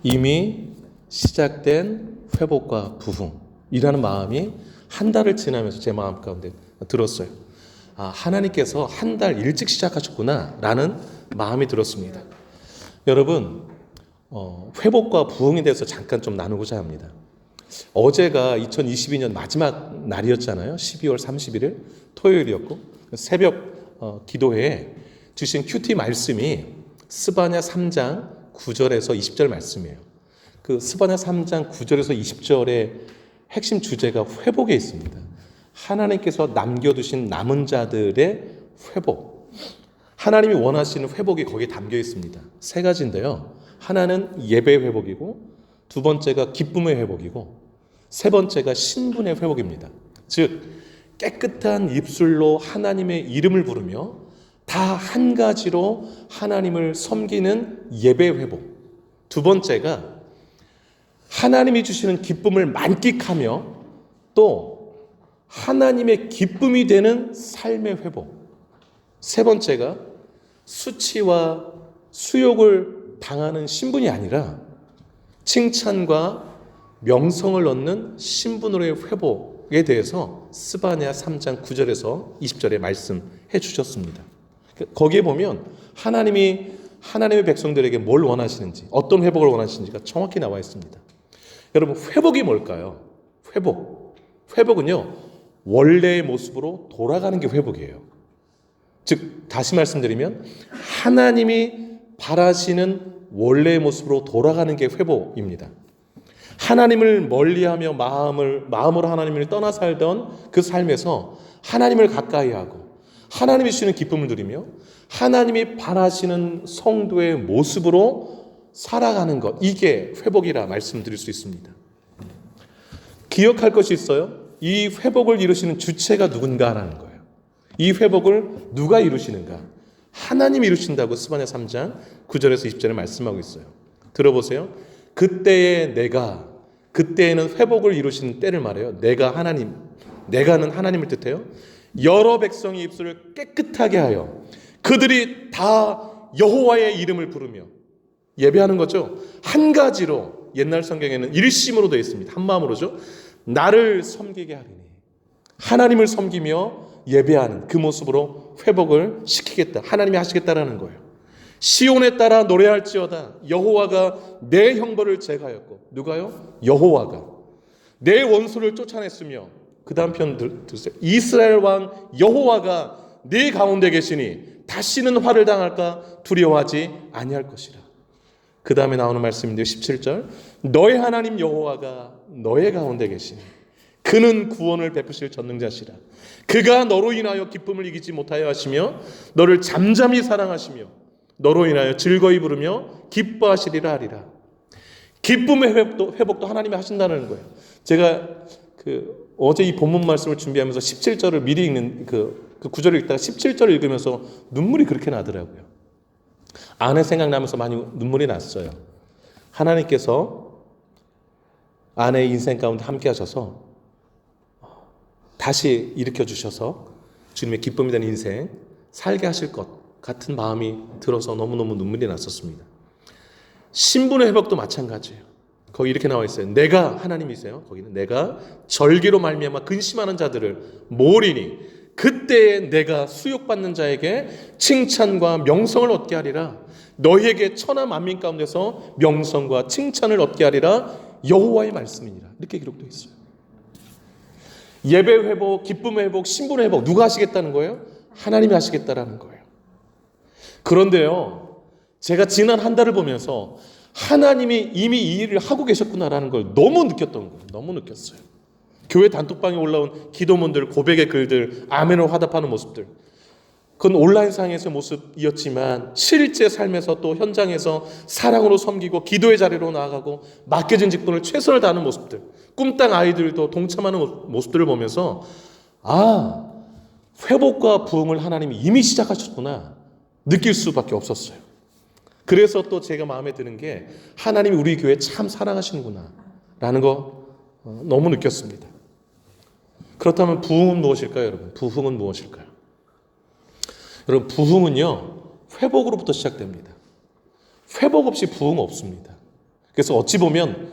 이미 시작된 회복과 부흥이라는 마음이 한 달을 지나면서 제 마음 가운데 들었어요. 하나님께서 한 달 일찍 시작하셨구나 라는 마음이 들었습니다. 여러분, 회복과 부흥에 대해서 잠깐 좀 나누고자 합니다. 어제가 2022년 마지막 날이었잖아요. 12월 31일 토요일이었고 새벽 기도회에 주신 큐티 말씀이 스바냐 3장 9절에서 20절 말씀이에요. 그 스바냐 3장 9절에서 20절의 핵심 주제가 회복에 있습니다. 하나님께서 남겨두신 남은 자들의 회복. 하나님이 원하시는 회복이 거기에 담겨 있습니다. 세 가지인데요. 하나는 예배의 회복이고, 두 번째가 기쁨의 회복이고, 세 번째가 신분의 회복입니다. 즉 깨끗한 입술로 하나님의 이름을 부르며 다 한 가지로 하나님을 섬기는 예배 회복. 두 번째가 하나님이 주시는 기쁨을 만끽하며 또 하나님의 기쁨이 되는 삶의 회복. 세 번째가 수치와 수욕을 당하는 신분이 아니라 칭찬과 명성을 얻는 신분으로의 회복에 대해서 스바냐 3장 9절에서 20절에 말씀해 주셨습니다. 거기에 보면 하나님의 백성들에게 뭘 원하시는지, 어떤 회복을 원하시는지가 정확히 나와 있습니다. 여러분, 회복이 뭘까요? 회복은요, 원래의 모습으로 돌아가는 게 회복이에요. 즉, 다시 말씀드리면 하나님이 바라시는 원래의 모습으로 돌아가는 게 회복입니다. 하나님을 멀리하며 마음으로 하나님을 떠나 살던 그 삶에서 하나님을 가까이 하고 하나님이 주시는 기쁨을 누리며 하나님이 바라시는 성도의 모습으로 살아가는 것, 이게 회복이라 말씀드릴 수 있습니다. 기억할 것이 있어요. 이 회복을 이루시는 주체가 누군가라는 거예요. 이 회복을 누가 이루시는가? 하나님이 이루신다고 스바냐 3장 9절에서 20절에 말씀하고 있어요. 들어보세요. 그때에는 회복을 이루시는 때를 말해요. 내가는 하나님을 뜻해요. 여러 백성의 입술을 깨끗하게 하여 그들이 다 여호와의 이름을 부르며 예배하는 거죠. 한 가지로, 옛날 성경에는 일심으로 되어 있습니다. 한 마음으로죠. 나를 섬기게 하리니, 하나님을 섬기며 예배하는 그 모습으로 회복을 시키겠다, 하나님이 하시겠다라는 거예요. 시온에 따라 노래할지어다. 여호와가 내 형벌을 제거하였고, 누가요? 여호와가 내 원수를 쫓아냈으며, 그 다음 편 들으세요. 이스라엘 왕 여호와가 네 가운데 계시니 다시는 화를 당할까 두려워하지 아니할 것이라. 그 다음에 나오는 말씀인데요. 17절. 너의 하나님 여호와가 너의 가운데 계시니 그는 구원을 베푸실 전능자시라. 그가 너로 인하여 기쁨을 이기지 못하여 하시며 너를 잠잠히 사랑하시며 너로 인하여 즐거이 부르며 기뻐하시리라 하리라. 기쁨의 회복도 하나님이 하신다는 거예요. 제가 어제 이 본문 말씀을 준비하면서 17절을 미리 읽는 그 구절을 읽다가 17절을 읽으면서 눈물이 그렇게 나더라고요. 아내 생각나면서 많이 눈물이 났어요. 하나님께서 아내의 인생 가운데 함께 하셔서 다시 일으켜 주셔서 주님의 기쁨이 되는 인생 살게 하실 것 같은 마음이 들어서 너무너무 눈물이 났었습니다. 신분의 회복도 마찬가지예요. 거기 이렇게 나와 있어요. 내가 하나님이세요. 거기는 내가 절기로 말미암아 근심하는 자들을 모으리니 그때에 내가 수욕받는 자에게 칭찬과 명성을 얻게 하리라. 너희에게 천하 만민 가운데서 명성과 칭찬을 얻게 하리라. 여호와의 말씀이니라. 이렇게 기록되어 있어요. 예배 회복, 기쁨 회복, 신분 회복 누가 하시겠다는 거예요? 하나님이 하시겠다라는 거예요. 그런데요, 제가 지난 한 달을 보면서 하나님이 이미 이 일을 하고 계셨구나라는 걸 너무 느꼈던 거예요. 너무 느꼈어요. 교회 단톡방에 올라온 기도문들, 고백의 글들, 아멘을 화답하는 모습들, 그건 온라인상에서의 모습이었지만 실제 삶에서 또 현장에서 사랑으로 섬기고 기도의 자리로 나아가고 맡겨진 직분을 최선을 다하는 모습들, 꿈땅 아이들도 동참하는 모습들을 보면서 회복과 부흥을 하나님이 이미 시작하셨구나 느낄 수밖에 없었어요. 그래서 또 제가 마음에 드는 게 하나님이 우리 교회 참 사랑하시는구나 라는 거 너무 느꼈습니다. 그렇다면 부흥은 무엇일까요, 여러분? 부흥은 무엇일까요? 여러분, 부흥은요, 회복으로부터 시작됩니다. 회복 없이 부흥 없습니다. 그래서 어찌 보면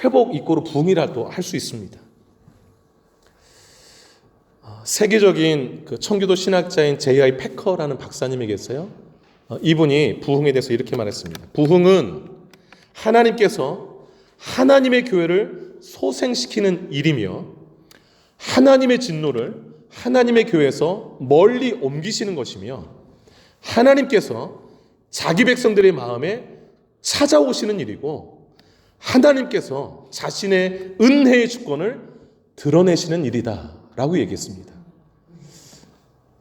회복 이꼬르 부흥이라도 할 수 있습니다. 세계적인 청교도 신학자인 J.I. 패커라는 박사님이 계세요. 이분이 부흥에 대해서 이렇게 말했습니다. 부흥은 하나님께서 하나님의 교회를 소생시키는 일이며 하나님의 진노를 하나님의 교회에서 멀리 옮기시는 것이며 하나님께서 자기 백성들의 마음에 찾아오시는 일이고 하나님께서 자신의 은혜의 주권을 드러내시는 일이다 라고 얘기했습니다.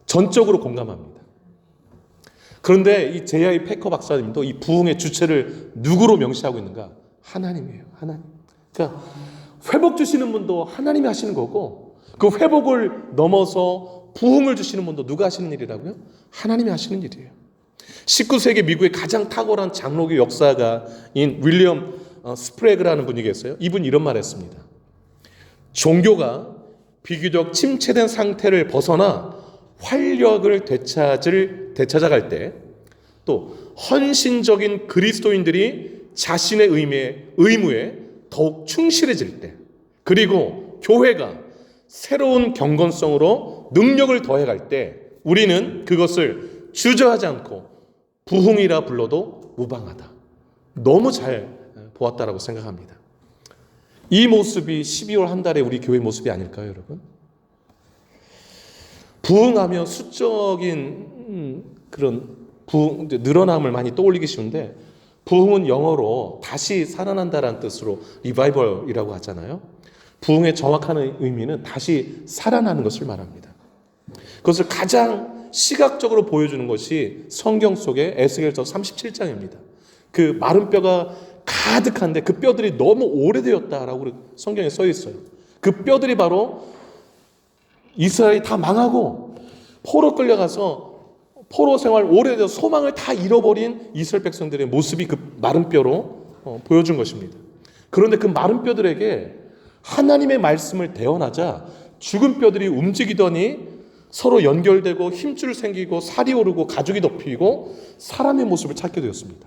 전적으로 공감합니다. 그런데 이 제이아이 패커 박사님도 이 부흥의 주체를 누구로 명시하고 있는가? 하나님이에요. 하나님. 그러니까 회복 주시는 분도 하나님이 하시는 거고 그 회복을 넘어서 부흥을 주시는 분도 누가 하시는 일이라고요? 하나님이 하시는 일이에요. 19세기 미국의 가장 탁월한 장로교 역사가인 윌리엄 스프레그라는 분이 계세요. 이분이 이런 말을 했습니다. 종교가 비교적 침체된 상태를 벗어나 활력을 되찾아갈 때 또 헌신적인 그리스도인들이 자신의 의무에 더욱 충실해질 때 그리고 교회가 새로운 경건성으로 능력을 더해갈 때 우리는 그것을 주저하지 않고 부흥이라 불러도 무방하다. 너무 잘 보았다라고 생각합니다. 이 모습이 12월 한 달에 우리 교회 모습이 아닐까요, 여러분? 부흥하면 수적인 그런 부흥, 늘어남을 많이 떠올리기 쉬운데 부흥은 영어로 다시 살아난다라는 뜻으로 리바이벌이라고 하잖아요. 부흥의 정확한 의미는 다시 살아나는 것을 말합니다. 그것을 가장 시각적으로 보여주는 것이 성경 속의 에스겔서 37장입니다. 그 마른 뼈가 가득한데 그 뼈들이 너무 오래되었다라고 성경에 써 있어요. 그 뼈들이 바로 이스라엘이 다 망하고 포로 끌려가서 포로 생활 오래돼서 소망을 다 잃어버린 이스라엘 백성들의 모습이 그 마른 뼈로 보여준 것입니다. 그런데 그 마른 뼈들에게 하나님의 말씀을 대언하자 죽은 뼈들이 움직이더니 서로 연결되고 힘줄 생기고 살이 오르고 가죽이 덮이고 사람의 모습을 찾게 되었습니다.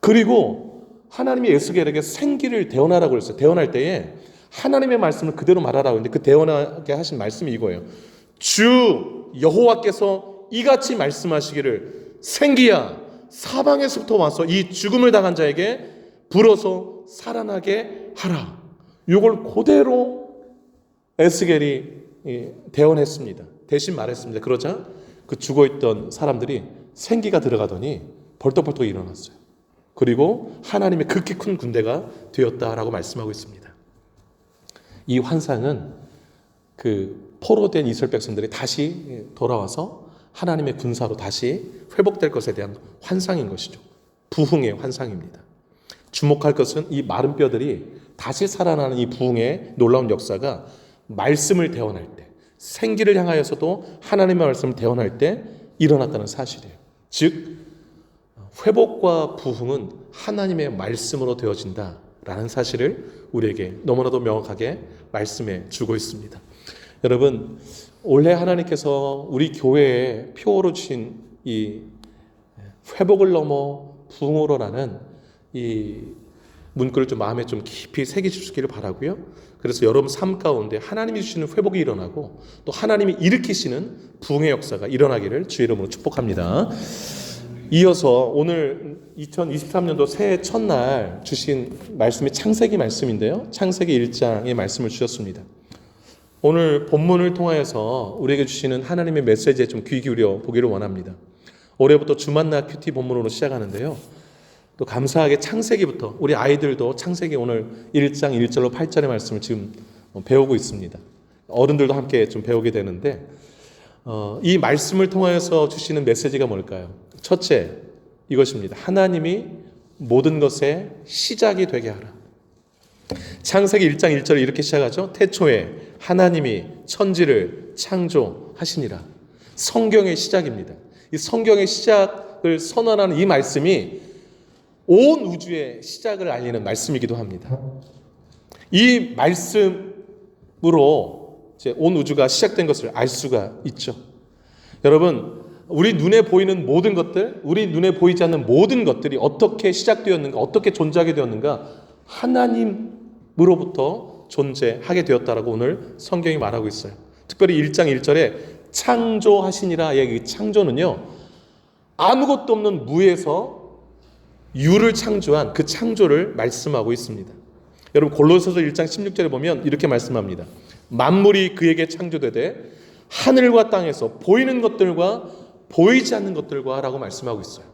그리고 하나님이 에스겔에게 생기를 대언하라고 그랬어요. 대언할 때에 하나님의 말씀을 그대로 말하라고 했는데 그 대언하게 하신 말씀이 이거예요. 주 여호와께서 이같이 말씀하시기를 생기야 사방에서부터 와서 이 죽음을 당한 자에게 불어서 살아나게 하라. 이걸 그대로 에스겔이 대언했습니다. 대신 말했습니다. 그러자 그 죽어있던 사람들이 생기가 들어가더니 벌떡벌떡 일어났어요. 그리고 하나님의 극히 큰 군대가 되었다라고 말씀하고 있습니다. 이 환상은 그 포로된 이스라엘 백성들이 다시 돌아와서 하나님의 군사로 다시 회복될 것에 대한 환상인 것이죠. 부흥의 환상입니다. 주목할 것은 이 마른 뼈들이 다시 살아나는 이 부흥의 놀라운 역사가 말씀을 대언할 때, 생기를 향하여서도 하나님의 말씀을 대언할 때 일어났다는 사실이에요. 즉 회복과 부흥은 하나님의 말씀으로 되어진다라는 사실을 우리에게 너무나도 명확하게 말씀해 주고 있습니다. 여러분, 올해 하나님께서 우리 교회에 표어로 주신 이 회복을 넘어 부흥으로라는 이 문구를 좀 마음에 좀 깊이 새기시기를 바라고요. 그래서 여러분 삶 가운데 하나님이 주시는 회복이 일어나고 또 하나님이 일으키시는 부흥의 역사가 일어나기를 주의 이름으로 축복합니다. 이어서 오늘 2023년도 새해 첫날 주신 말씀이 창세기 말씀인데요. 창세기 1장의 말씀을 주셨습니다. 오늘 본문을 통하여서 우리에게 주시는 하나님의 메시지에 좀 귀 기울여 보기를 원합니다. 올해부터 주만나 큐티 본문으로 시작하는데요. 또 감사하게 창세기부터 우리 아이들도 창세기 오늘 1장 1절로 8절의 말씀을 지금 배우고 있습니다. 어른들도 함께 좀 배우게 되는데 이 말씀을 통하여서 주시는 메시지가 뭘까요? 첫째, 이것입니다. 하나님이 모든 것의 시작이 되게 하라. 창세기 1장 1절을 이렇게 시작하죠. 태초에 하나님이 천지를 창조하시니라. 성경의 시작입니다. 이 성경의 시작을 선언하는 이 말씀이 온 우주의 시작을 알리는 말씀이기도 합니다. 이 말씀으로 이제 온 우주가 시작된 것을 알 수가 있죠. 여러분, 우리 눈에 보이는 모든 것들, 우리 눈에 보이지 않는 모든 것들이 어떻게 시작되었는가, 어떻게 존재하게 되었는가, 하나님으로부터 존재하게 되었다라고 오늘 성경이 말하고 있어요. 특별히 1장 1절에 창조하시니라의 이 창조는요, 아무것도 없는 무에서 유를 창조한 그 창조를 말씀하고 있습니다. 여러분 골로새서 1장 16절에 보면 이렇게 말씀합니다. 만물이 그에게 창조되되 하늘과 땅에서 보이는 것들과 보이지 않는 것들과 라고 말씀하고 있어요.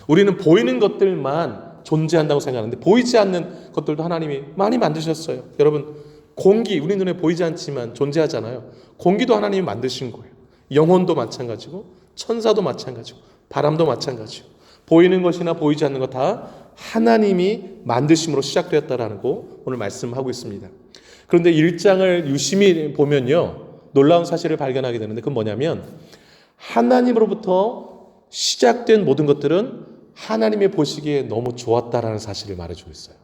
우리는 보이는 것들만 존재한다고 생각하는데 보이지 않는 것들도 하나님이 많이 만드셨어요. 여러분, 공기, 우리 눈에 보이지 않지만 존재하잖아요. 공기도 하나님이 만드신 거예요. 영혼도 마찬가지고 천사도 마찬가지고 바람도 마찬가지고 보이는 것이나 보이지 않는 것 다 하나님이 만드심으로 시작되었다라는 거 오늘 말씀하고 있습니다. 그런데 1장을 유심히 보면요, 놀라운 사실을 발견하게 되는데 그건 뭐냐면 하나님으로부터 시작된 모든 것들은 하나님이 보시기에 너무 좋았다라는 사실을 말해주고 있어요.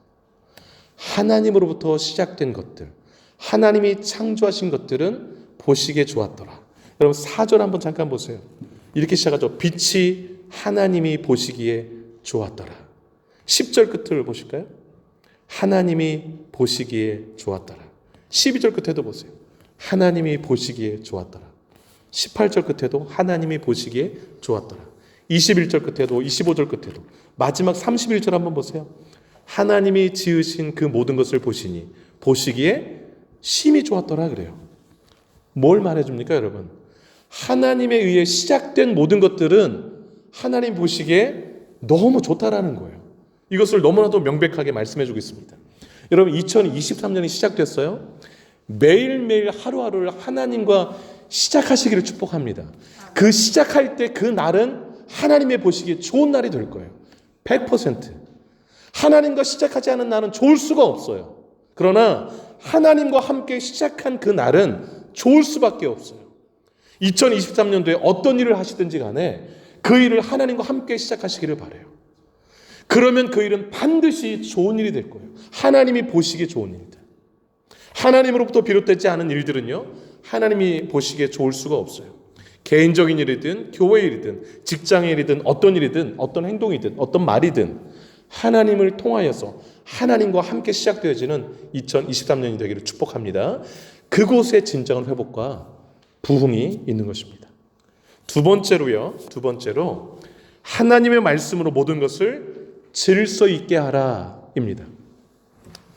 하나님으로부터 시작된 것들, 하나님이 창조하신 것들은 보시기에 좋았더라. 여러분 4절 한번 잠깐 보세요. 이렇게 시작하죠. 빛이 하나님이 보시기에 좋았더라. 10절 끝을 보실까요? 하나님이 보시기에 좋았더라. 12절 끝에도 보세요. 하나님이 보시기에 좋았더라. 18절 끝에도 하나님이 보시기에 좋았더라. 21절 끝에도 25절 끝에도 마지막 31절 한번 보세요. 하나님이 지으신 그 모든 것을 보시니 보시기에 심히 좋았더라 그래요. 뭘 말해줍니까 여러분? 하나님에 의해 시작된 모든 것들은 하나님 보시기에 너무 좋다라는 거예요. 이것을 너무나도 명백하게 말씀해주고 있습니다. 여러분 2023년이 시작됐어요. 매일매일 하루하루를 하나님과 시작하시기를 축복합니다. 그 시작할 때 그 날은 하나님의 보시기에 좋은 날이 될 거예요. 100%. 하나님과 시작하지 않은 날은 좋을 수가 없어요. 그러나 하나님과 함께 시작한 그 날은 좋을 수밖에 없어요. 2023년도에 어떤 일을 하시든지 간에 그 일을 하나님과 함께 시작하시기를 바라요. 그러면 그 일은 반드시 좋은 일이 될 거예요. 하나님이 보시기에 좋은 일들. 하나님으로부터 비롯되지 않은 일들은요, 하나님이 보시기에 좋을 수가 없어요. 개인적인 일이든 교회 일이든 직장의 일이든 어떤 일이든 어떤 행동이든 어떤 말이든 하나님을 통하여서 하나님과 함께 시작되어지는 2023년이 되기를 축복합니다. 그곳에 진정한 회복과 부흥이 있는 것입니다. 두 번째로 하나님의 말씀으로 모든 것을 질서 있게 하라입니다.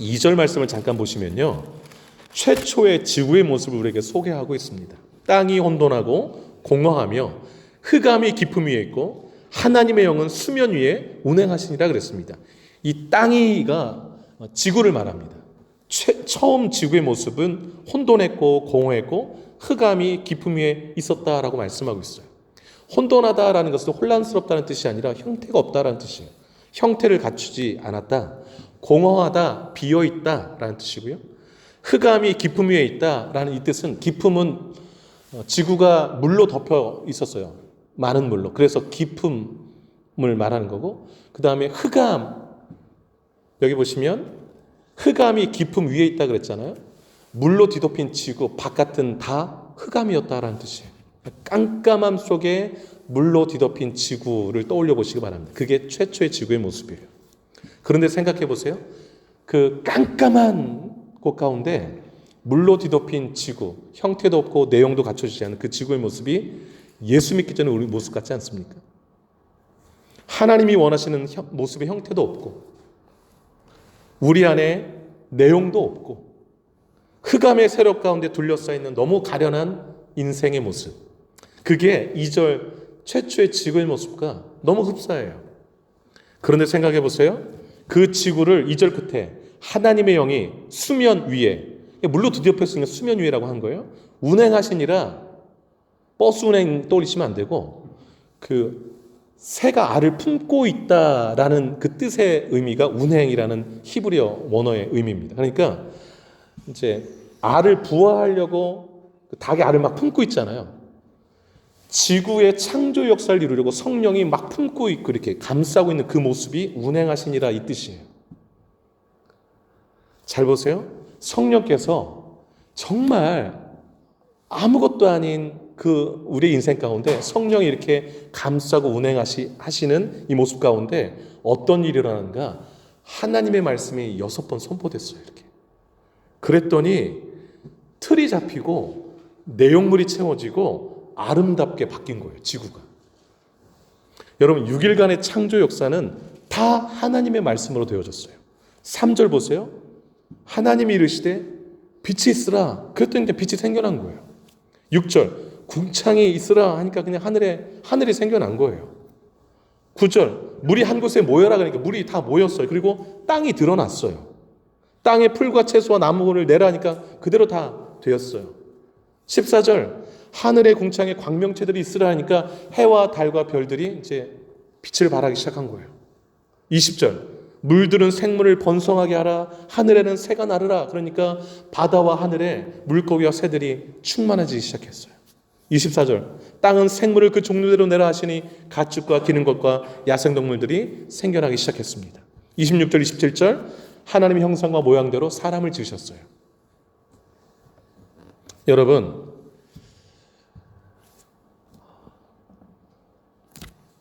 2절 말씀을 잠깐 보시면요, 최초의 지구의 모습을 우리에게 소개하고 있습니다. 땅이 혼돈하고 공허하며 흑암이 깊음 위에 있고 하나님의 영은 수면 위에 운행하시니라 그랬습니다. 이 땅이가 지구를 말합니다. 처음 지구의 모습은 혼돈했고 공허했고 흑암이 깊음 위에 있었다라고 말씀하고 있어요. 혼돈하다라는 것은 혼란스럽다는 뜻이 아니라 형태가 없다라는 뜻이에요. 형태를 갖추지 않았다. 공허하다, 비어있다라는 뜻이고요. 흑암이 깊음 위에 있다라는 이 뜻은, 깊음은 지구가 물로 덮여 있었어요. 많은 물로. 그래서 깊음을 말하는 거고, 그 다음에 흑암, 여기 보시면 흑암이 깊음 위에 있다 그랬잖아요. 물로 뒤덮인 지구 바깥은 다 흑암이었다라는 뜻이에요. 깜깜함 속에 물로 뒤덮인 지구를 떠올려 보시기 바랍니다. 그게 최초의 지구의 모습이에요. 그런데 생각해 보세요. 그 깜깜한 곳 가운데 물로 뒤덮인 지구, 형태도 없고 내용도 갖춰지지 않은 그 지구의 모습이 예수 믿기 전에 우리 모습 같지 않습니까? 하나님이 원하시는 모습의 형태도 없고 우리 안에 내용도 없고 흑암의 세력 가운데 둘러싸여 있는 너무 가련한 인생의 모습, 그게 2절 최초의 지구의 모습과 너무 흡사해요. 그런데 생각해 보세요. 그 지구를 2절 끝에 하나님의 영이 수면 위에, 물로 뒤덮여 있으니까 수면 위에라고 한 거예요. 운행하시니라, 버스 운행 떠올리시면 안 되고 그 새가 알을 품고 있다라는 그 뜻의 의미가 운행이라는 히브리어 원어의 의미입니다. 그러니까 이제 알을 부화하려고 닭의 알을 막 품고 있잖아요. 지구의 창조 역사를 이루려고 성령이 막 품고 있고 이렇게 감싸고 있는 그 모습이 운행하시니라 이 뜻이에요. 잘 보세요. 성령께서 정말 아무것도 아닌 그 우리의 인생 가운데 성령이 이렇게 감싸고 운행하시는 이 모습 가운데 어떤 일이 일어나는가? 하나님의 말씀이 6번 선포됐어요. 이렇게. 그랬더니 틀이 잡히고 내용물이 채워지고 아름답게 바뀐 거예요. 지구가. 여러분 6일간의 창조 역사는 다 하나님의 말씀으로 되어졌어요. 3절 보세요. 하나님이 이르시되 빛이 있으라. 그랬더니 빛이 생겨난 거예요. 6절 궁창이 있으라 하니까 그냥 하늘이 생겨난 거예요. 9절 물이 한 곳에 모여라 그러니까 물이 다 모였어요. 그리고 땅이 드러났어요. 땅에 풀과 채소와 나무를 내라 하니까 그대로 다 되었어요. 14절 하늘의 궁창에 광명체들이 있으라 하니까 해와 달과 별들이 이제 빛을 발하기 시작한 거예요. 20절 물들은 생물을 번성하게 하라 하늘에는 새가 나르라 그러니까 바다와 하늘에 물고기와 새들이 충만해지기 시작했어요. 24절 땅은 생물을 그 종류대로 내라 하시니 가축과 기는 것과 야생동물들이 생겨나기 시작했습니다. 26절 27절 하나님의 형상과 모양대로 사람을 지으셨어요. 여러분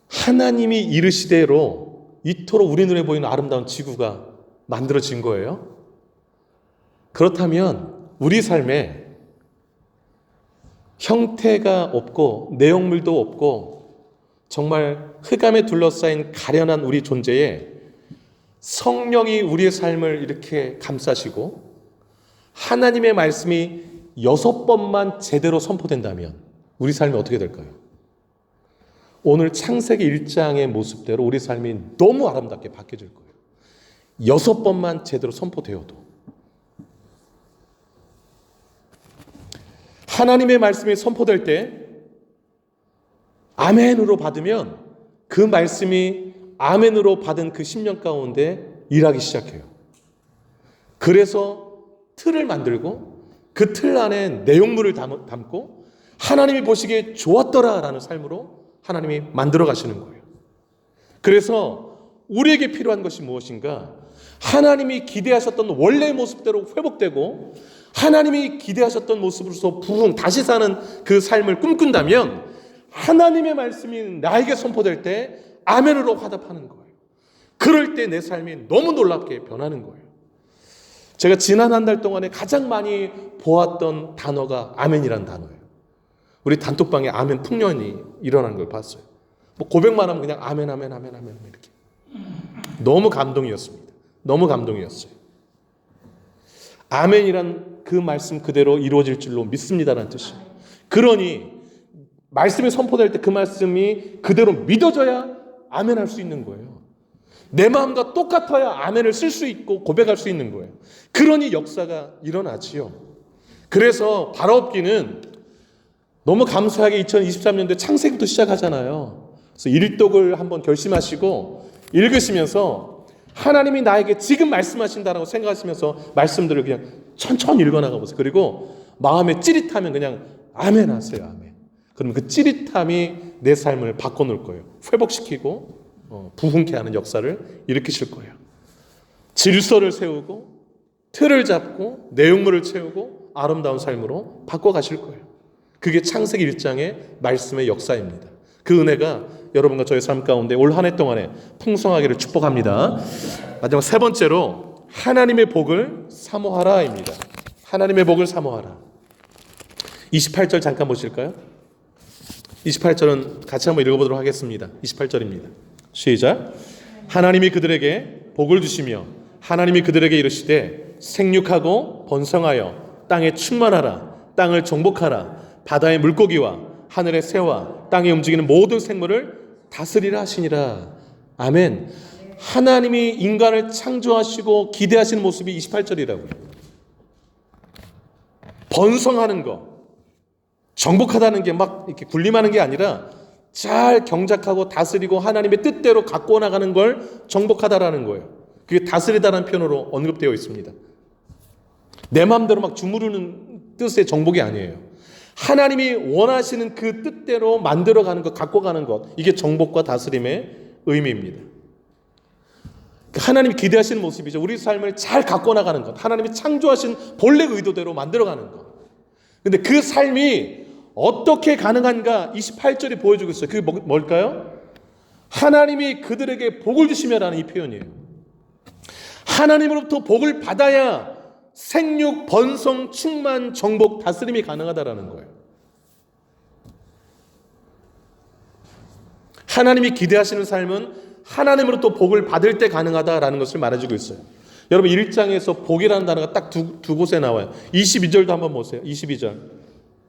하나님이 이르시대로 이토록 우리 눈에 보이는 아름다운 지구가 만들어진 거예요. 그렇다면 우리 삶에 형태가 없고 내용물도 없고 정말 흑암에 둘러싸인 가련한 우리 존재에 성령이 우리의 삶을 이렇게 감싸시고 하나님의 말씀이 6번만 제대로 선포된다면 우리 삶이 어떻게 될까요? 오늘 창세기 1장의 모습대로 우리 삶이 너무 아름답게 바뀌어질 거예요. 6번만 제대로 선포되어도. 하나님의 말씀이 선포될 때 아멘으로 받으면 그 말씀이 아멘으로 받은 그 10년 가운데 일하기 시작해요. 그래서 틀을 만들고 그 틀 안에 내용물을 담고 하나님이 보시기에 좋았더라라는 삶으로 하나님이 만들어 가시는 거예요. 그래서 우리에게 필요한 것이 무엇인가? 하나님이 기대하셨던 원래의 모습대로 회복되고 하나님이 기대하셨던 모습으로서 부흥 다시 사는 그 삶을 꿈꾼다면 하나님의 말씀이 나에게 선포될 때 아멘으로 화답하는 거예요. 그럴 때 내 삶이 너무 놀랍게 변하는 거예요. 제가 지난 한 달 동안에 가장 많이 보았던 단어가 아멘이라는 단어예요. 우리 단톡방에 아멘 풍년이 일어나는 걸 봤어요. 뭐 고백만 하면 그냥 아멘 아멘 아멘 아멘 이렇게. 너무 감동이었습니다. 너무 감동이었어요. 아멘이란 그 말씀 그대로 이루어질 줄로 믿습니다라는 뜻이에요. 그러니 말씀이 선포될 때 그 말씀이 그대로 믿어져야 아멘할 수 있는 거예요. 내 마음과 똑같아야 아멘을 쓸 수 있고 고백할 수 있는 거예요. 그러니 역사가 일어나지요. 그래서 바라옵기는 너무 감사하게 2023년도에 창세기부터 시작하잖아요. 그래서 일독을 한번 결심하시고 읽으시면서 하나님이 나에게 지금 말씀하신다라고 생각하시면서 말씀들을 그냥 천천히 읽어나가 보세요. 그리고 마음에 찌릿하면 그냥 아멘 하세요. 아멘. 그러면 그 찌릿함이 내 삶을 바꿔놓을 거예요. 회복시키고 부흥케 하는 역사를 일으키실 거예요. 질서를 세우고 틀을 잡고 내용물을 채우고 아름다운 삶으로 바꿔가실 거예요. 그게 창세기 1장의 말씀의 역사입니다. 그 은혜가 여러분과 저의 삶 가운데 올 한 해 동안에 풍성하기를 축복합니다. 마지막 세 번째로 하나님의 복을 사모하라입니다. 하나님의 복을 사모하라. 28절 잠깐 보실까요? 28절은 같이 한번 읽어보도록 하겠습니다. 28절입니다. 시작. 하나님이 그들에게 복을 주시며 하나님이 그들에게 이르시되 생육하고 번성하여 땅에 충만하라. 땅을 정복하라. 바다의 물고기와 하늘의 새와 땅에 움직이는 모든 생물을 다스리라 하시니라. 아멘. 하나님이 인간을 창조하시고 기대하시는 모습이 28절이라고요. 번성하는 거, 정복하다는 게 막 이렇게 군림하는 게 아니라 잘 경작하고 다스리고 하나님의 뜻대로 갖고 나가는 걸 정복하다라는 거예요. 그게 다스리다라는 표현으로 언급되어 있습니다. 내 마음대로 막 주무르는 뜻의 정복이 아니에요. 하나님이 원하시는 그 뜻대로 만들어가는 것, 갖고 가는 것, 이게 정복과 다스림의 의미입니다. 하나님이 기대하시는 모습이죠. 우리 삶을 잘 갖고 나가는 것, 하나님이 창조하신 본래 의도대로 만들어가는 것. 근데 그 삶이 어떻게 가능한가 28절이 보여주고 있어요. 그게 뭘까요? 하나님이 그들에게 복을 주시며라는 이 표현이에요. 하나님으로부터 복을 받아야 생육, 번성, 충만, 정복, 다스림이 가능하다라는 거예요. 하나님이 기대하시는 삶은 하나님으로부터 복을 받을 때 가능하다라는 것을 말해주고 있어요. 여러분 1장에서 복이라는 단어가 딱 두 곳에 나와요. 22절도 한번 보세요. 22절.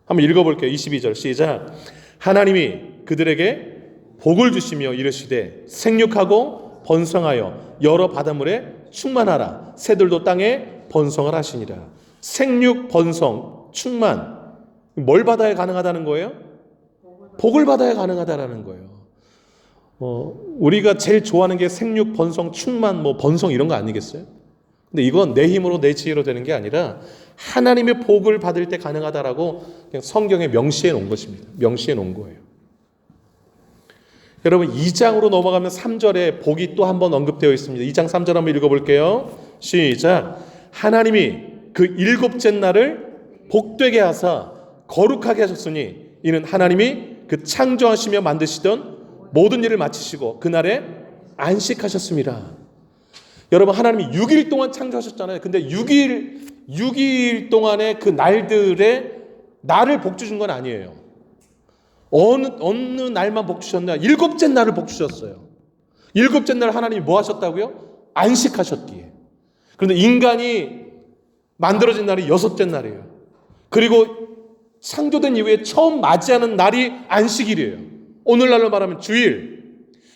한번 읽어볼게요. 22절 시작. 하나님이 그들에게 복을 주시며 이르시되 생육하고 번성하여 여러 바닷물에 충만하라. 새들도 땅에 번성을 하시니라. 생육, 번성, 충만. 뭘 받아야 가능하다는 거예요? 복을 받아야 가능하다라는 거예요. 우리가 제일 좋아하는 게 생육, 번성, 충만, 번성 이런 거 아니겠어요? 근데 이건 내 힘으로 내 지혜로 되는 게 아니라 하나님의 복을 받을 때 가능하다라고 그냥 성경에 명시해 놓은 것입니다. 명시해 놓은 거예요. 여러분 2장으로 넘어가면 3절에 복이 또 한 번 언급되어 있습니다. 2장 3절 한번 읽어볼게요. 시작. 하나님이 그 7째 날을 복되게 하사 거룩하게 하셨으니 이는 하나님이 그 창조하시며 만드시던 모든 일을 마치시고 그날에 안식하셨습니다. 여러분 하나님이 6일 동안 창조하셨잖아요. 근데 6일 동안의 그 날들에 날을 복 주신 건 아니에요. 어느 날만 복 주셨나? 7째 날을 복 주셨어요. 7째 날 하나님이 뭐 하셨다고요? 안식하셨기에. 그런데 인간이 만들어진 날이 6째 날이에요. 그리고 창조된 이후에 처음 맞이하는 날이 안식일이에요. 오늘날로 말하면 주일.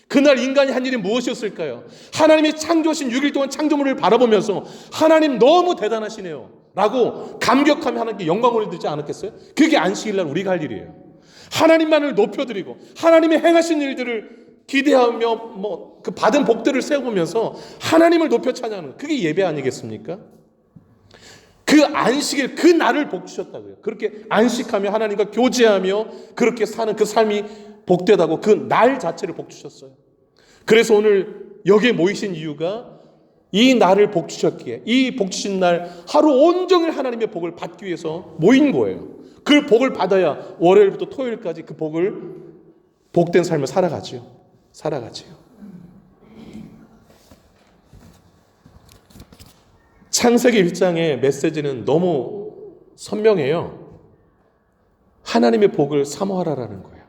그날 인간이 한 일이 무엇이었을까요? 하나님이 창조하신 6일 동안 창조물을 바라보면서 하나님 너무 대단하시네요 라고 감격하며 하나님께 영광을 드리지 않았겠어요? 그게 안식일날 우리가 할 일이에요. 하나님만을 높여드리고 하나님이 행하신 일들을 기대하며 그 받은 복들을 세워보면서 하나님을 높여 찬양하는 그게 예배 아니겠습니까? 그 안식일 그 날을 복 주셨다고요. 그렇게 안식하며 하나님과 교제하며 그렇게 사는 그 삶이 복되다고 그 날 자체를 복 주셨어요. 그래서 오늘 여기에 모이신 이유가 이 날을 복 주셨기에 이 복 주신 날 하루 온종일 하나님의 복을 받기 위해서 모인 거예요. 그 복을 받아야 월요일부터 토요일까지 그 복된 삶을 살아가지요. 창세기 1장의 메시지는 너무 선명해요. 하나님의 복을 사모하라라는 거예요.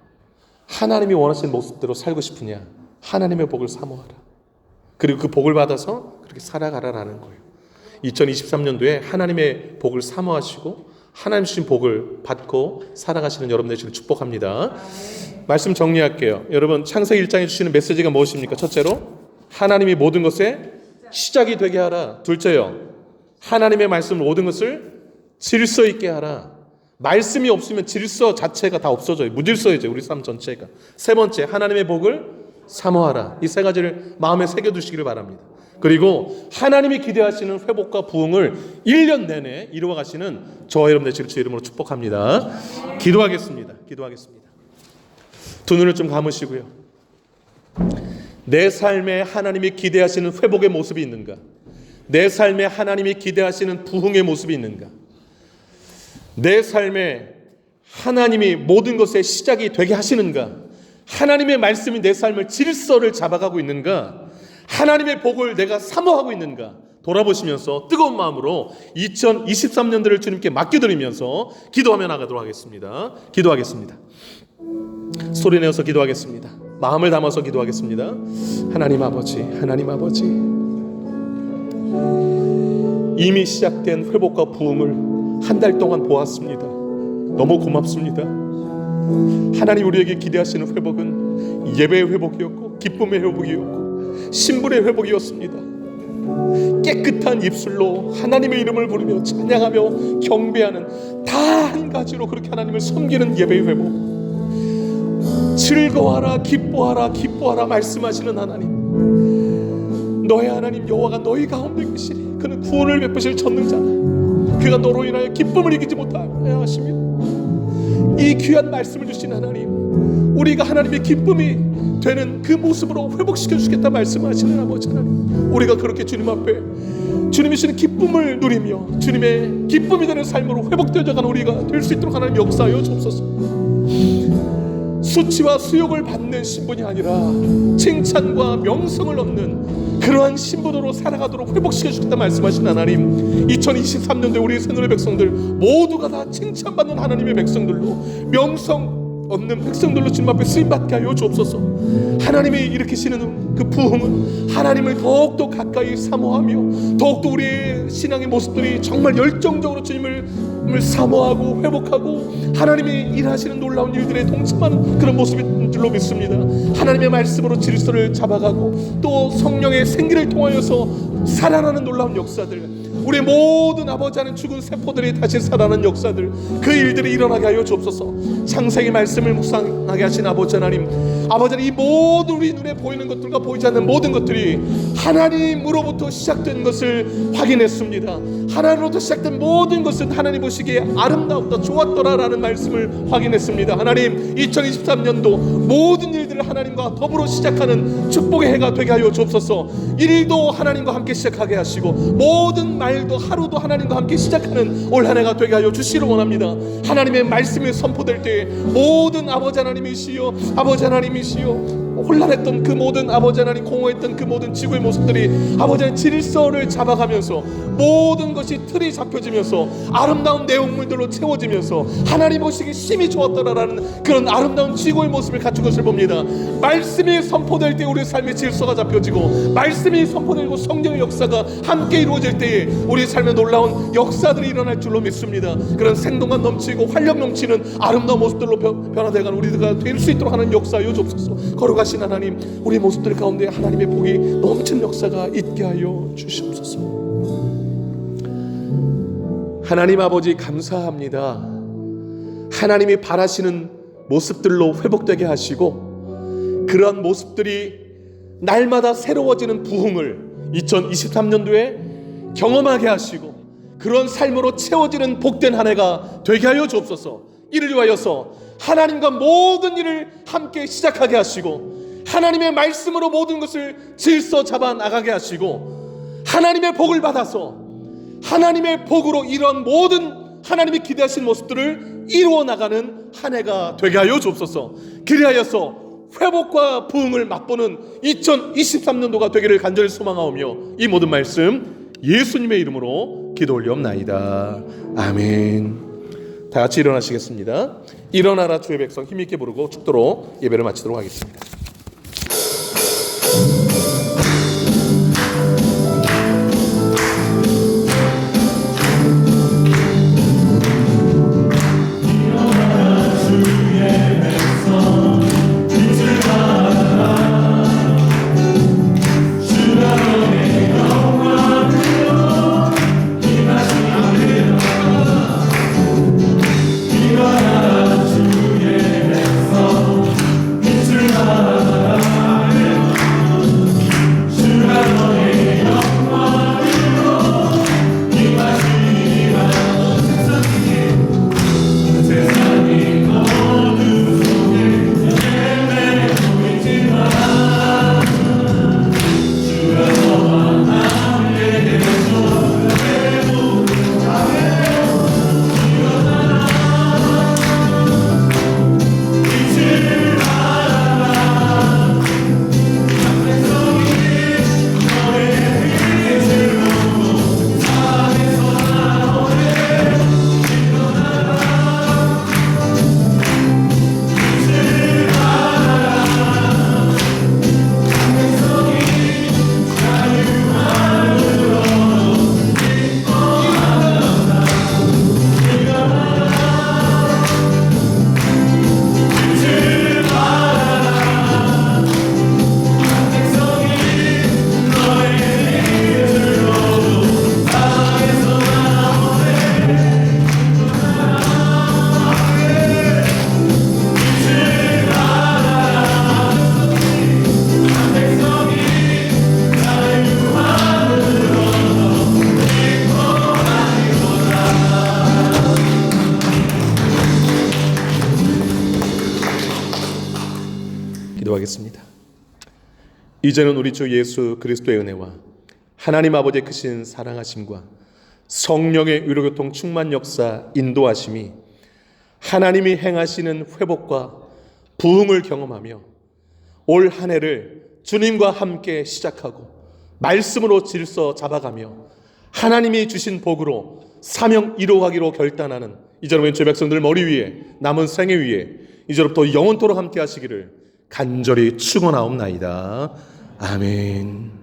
하나님이 원하시는 모습대로 살고 싶으냐? 하나님의 복을 사모하라. 그리고 그 복을 받아서 그렇게 살아가라라는 거예요. 2023년도에 하나님의 복을 사모하시고 하나님 주신 복을 받고 살아가시는 여러분 되시길 축복합니다. 말씀 정리할게요. 여러분 창세기 1장에 주시는 메시지가 무엇입니까? 첫째로 하나님이 모든 것의 시작이 되게 하라. 둘째요. 하나님의 말씀을 모든 것을 질서 있게 하라. 말씀이 없으면 질서 자체가 다 없어져요. 무질서해져요. 우리 삶 전체가. 세 번째, 하나님의 복을 사모하라. 이 세 가지를 마음에 새겨두시기를 바랍니다. 그리고 하나님이 기대하시는 회복과 부흥을 1년 내내 이루어가시는 저와 여러분 되시길 주의 이름으로 축복합니다. 기도하겠습니다. 두 눈을 좀 감으시고요. 내 삶에 하나님이 기대하시는 회복의 모습이 있는가? 내 삶에 하나님이 기대하시는 부흥의 모습이 있는가? 내 삶에 하나님이 모든 것의 시작이 되게 하시는가? 하나님의 말씀이 내 삶을 질서를 잡아가고 있는가? 하나님의 복을 내가 사모하고 있는가? 돌아보시면서 뜨거운 마음으로 2023년도를 주님께 맡겨드리면서 기도하며 나가도록 하겠습니다. 기도하겠습니다. 소리내어서 기도하겠습니다. 마음을 담아서 기도하겠습니다. 하나님 아버지, 이미 시작된 회복과 부흥을 한 달 동안 보았습니다. 너무 고맙습니다. 하나님 우리에게 기대하시는 회복은 예배의 회복이었고 기쁨의 회복이었고 신분의 회복이었습니다. 깨끗한 입술로 하나님의 이름을 부르며 찬양하며 경배하는 다 한 가지로 그렇게 하나님을 섬기는 예배의 회복. 즐거워하라 기뻐하라 말씀하시는 하나님, 너의 하나님 여호와가 너희 가운데 계시리. 그는 구원을 베푸실 전능자라. 그가 너로 인하여 기쁨을 이기지 못하여 하시며 이 귀한 말씀을 주신 하나님, 우리가 하나님의 기쁨이 되는 그 모습으로 회복시켜 주시겠다 말씀하시는 아버지 하나님, 우리가 그렇게 주님 앞에 주님이 주시는 기쁨을 누리며 주님의 기쁨이 되는 삶으로 회복되어가는 우리가 될 수 있도록 하나님 역사하여 주옵소서. 수치와 수욕을 받는 신분이 아니라 칭찬과 명성을 얻는 그러한 신분으로 살아가도록 회복시켜 주겠다 말씀하신 하나님, 2023년도에 우리 새노래 백성들 모두가 다 칭찬받는 하나님의 백성들로 명성 얻는 백성들로 주님 앞에 쓰임받게 하여 주옵소서. 하나님이 일으키시는 그 부흥은 하나님을 더욱더 가까이 사모하며 더욱더 우리의 신앙의 모습들이 정말 열정적으로 주님을 사모하고 회복하고 하나님이 일하시는 놀라운 일들에 동참하는 그런 모습인 줄로 믿습니다. 하나님의 말씀으로 질서를 잡아가고 또 성령의 생기를 통하여서 살아나는 놀라운 역사들, 우리 모든 아버지 하는 죽은 세포들이 다시 살아나는 역사들, 그 일들이 일어나게 하여 주옵소서. 창세기 말씀을 묵상하게 하신 아버지 하나님, 아버지 하나님, 이 모든 우리 눈에 보이는 것들과 보이지 않는 모든 것들이 하나님으로부터 시작된 것을 확인했습니다. 하나님으로부터 시작된 모든 것은 하나님 보시기에 아름다웠다, 좋았더라라는 말씀을 확인했습니다. 하나님, 2023년도 모든 일들을 하나님과 더불어 시작하는 축복의 해가 되게 하여 주옵소서. 일도 하나님과 함께 시작하게 하시고 모든 말도 하루도 하나님과 함께 시작하는 올 한 해가 되게 하여 주시기를 원합니다. 하나님의 말씀이 선포될 때 모든 아버지 하나님이시여, 아버지 하나님이시여, 혼란했던 그 모든 아버지 하나님, 공허했던 그 모든 지구의 모습들이 아버지 하나님 질서를 잡아가면서 모든 것이 틀이 잡혀지면서 아름다운 내용물들로 채워지면서 하나님 보시기 심히 좋았더라라는 그런 아름다운 지구의 모습을 갖춘 것을 봅니다. 말씀이 선포될 때 우리 삶의 질서가 잡혀지고 말씀이 선포되고 성령의 역사가 함께 이루어질 때에 우리 삶에 놀라운 역사들이 일어날 줄로 믿습니다. 그런 생동감 넘치고 활력 넘치는 아름다운 모습들로 변화되어가는 우리가 될 수 있도록 하는 역사여 주옵소서. 거룩하신 하나님, 우리 모습들 가운데 하나님의 복이 넘치는 역사가 있게 하여 주시옵소서. 하나님 아버지 감사합니다. 하나님이 바라시는 모습들로 회복되게 하시고 그러한 모습들이 날마다 새로워지는 부흥을 2023년도에 경험하게 하시고 그런 삶으로 채워지는 복된 한 해가 되게 하여 주옵소서. 이를 위하여서 하나님과 모든 일을 함께 시작하게 하시고 하나님의 말씀으로 모든 것을 질서 잡아 나가게 하시고 하나님의 복을 받아서 하나님의 복으로 이런 모든 하나님이 기대하신 모습들을 이루어 나가는 한 해가 되게 하여 주옵소서. 그리하여서 회복과 부흥을 맛보는 2023년도가 되기를 간절히 소망하오며 이 모든 말씀 예수님의 이름으로 기도 올리옵나이다. 아멘. 다 같이 일어나시겠습니다. 일어나라 주의 백성 힘있게 부르고 축도로 예배를 마치도록 하겠습니다. 기도하겠습니다. 이제는 우리 주 예수 그리스도의 은혜와 하나님 아버지의 크신 사랑하심과 성령의 위로교통 충만 역사 인도하심이 하나님이 행하시는 회복과 부흥을 경험하며 올 한 해를 주님과 함께 시작하고 말씀으로 질서 잡아가며 하나님이 주신 복으로 사명 이루어가기로 결단하는 이제는 왼쪽 백성들 머리 위에 남은 생애 위에 이제부터 영원토록 함께 하시기를 간절히 축원하옵나이다. 아멘.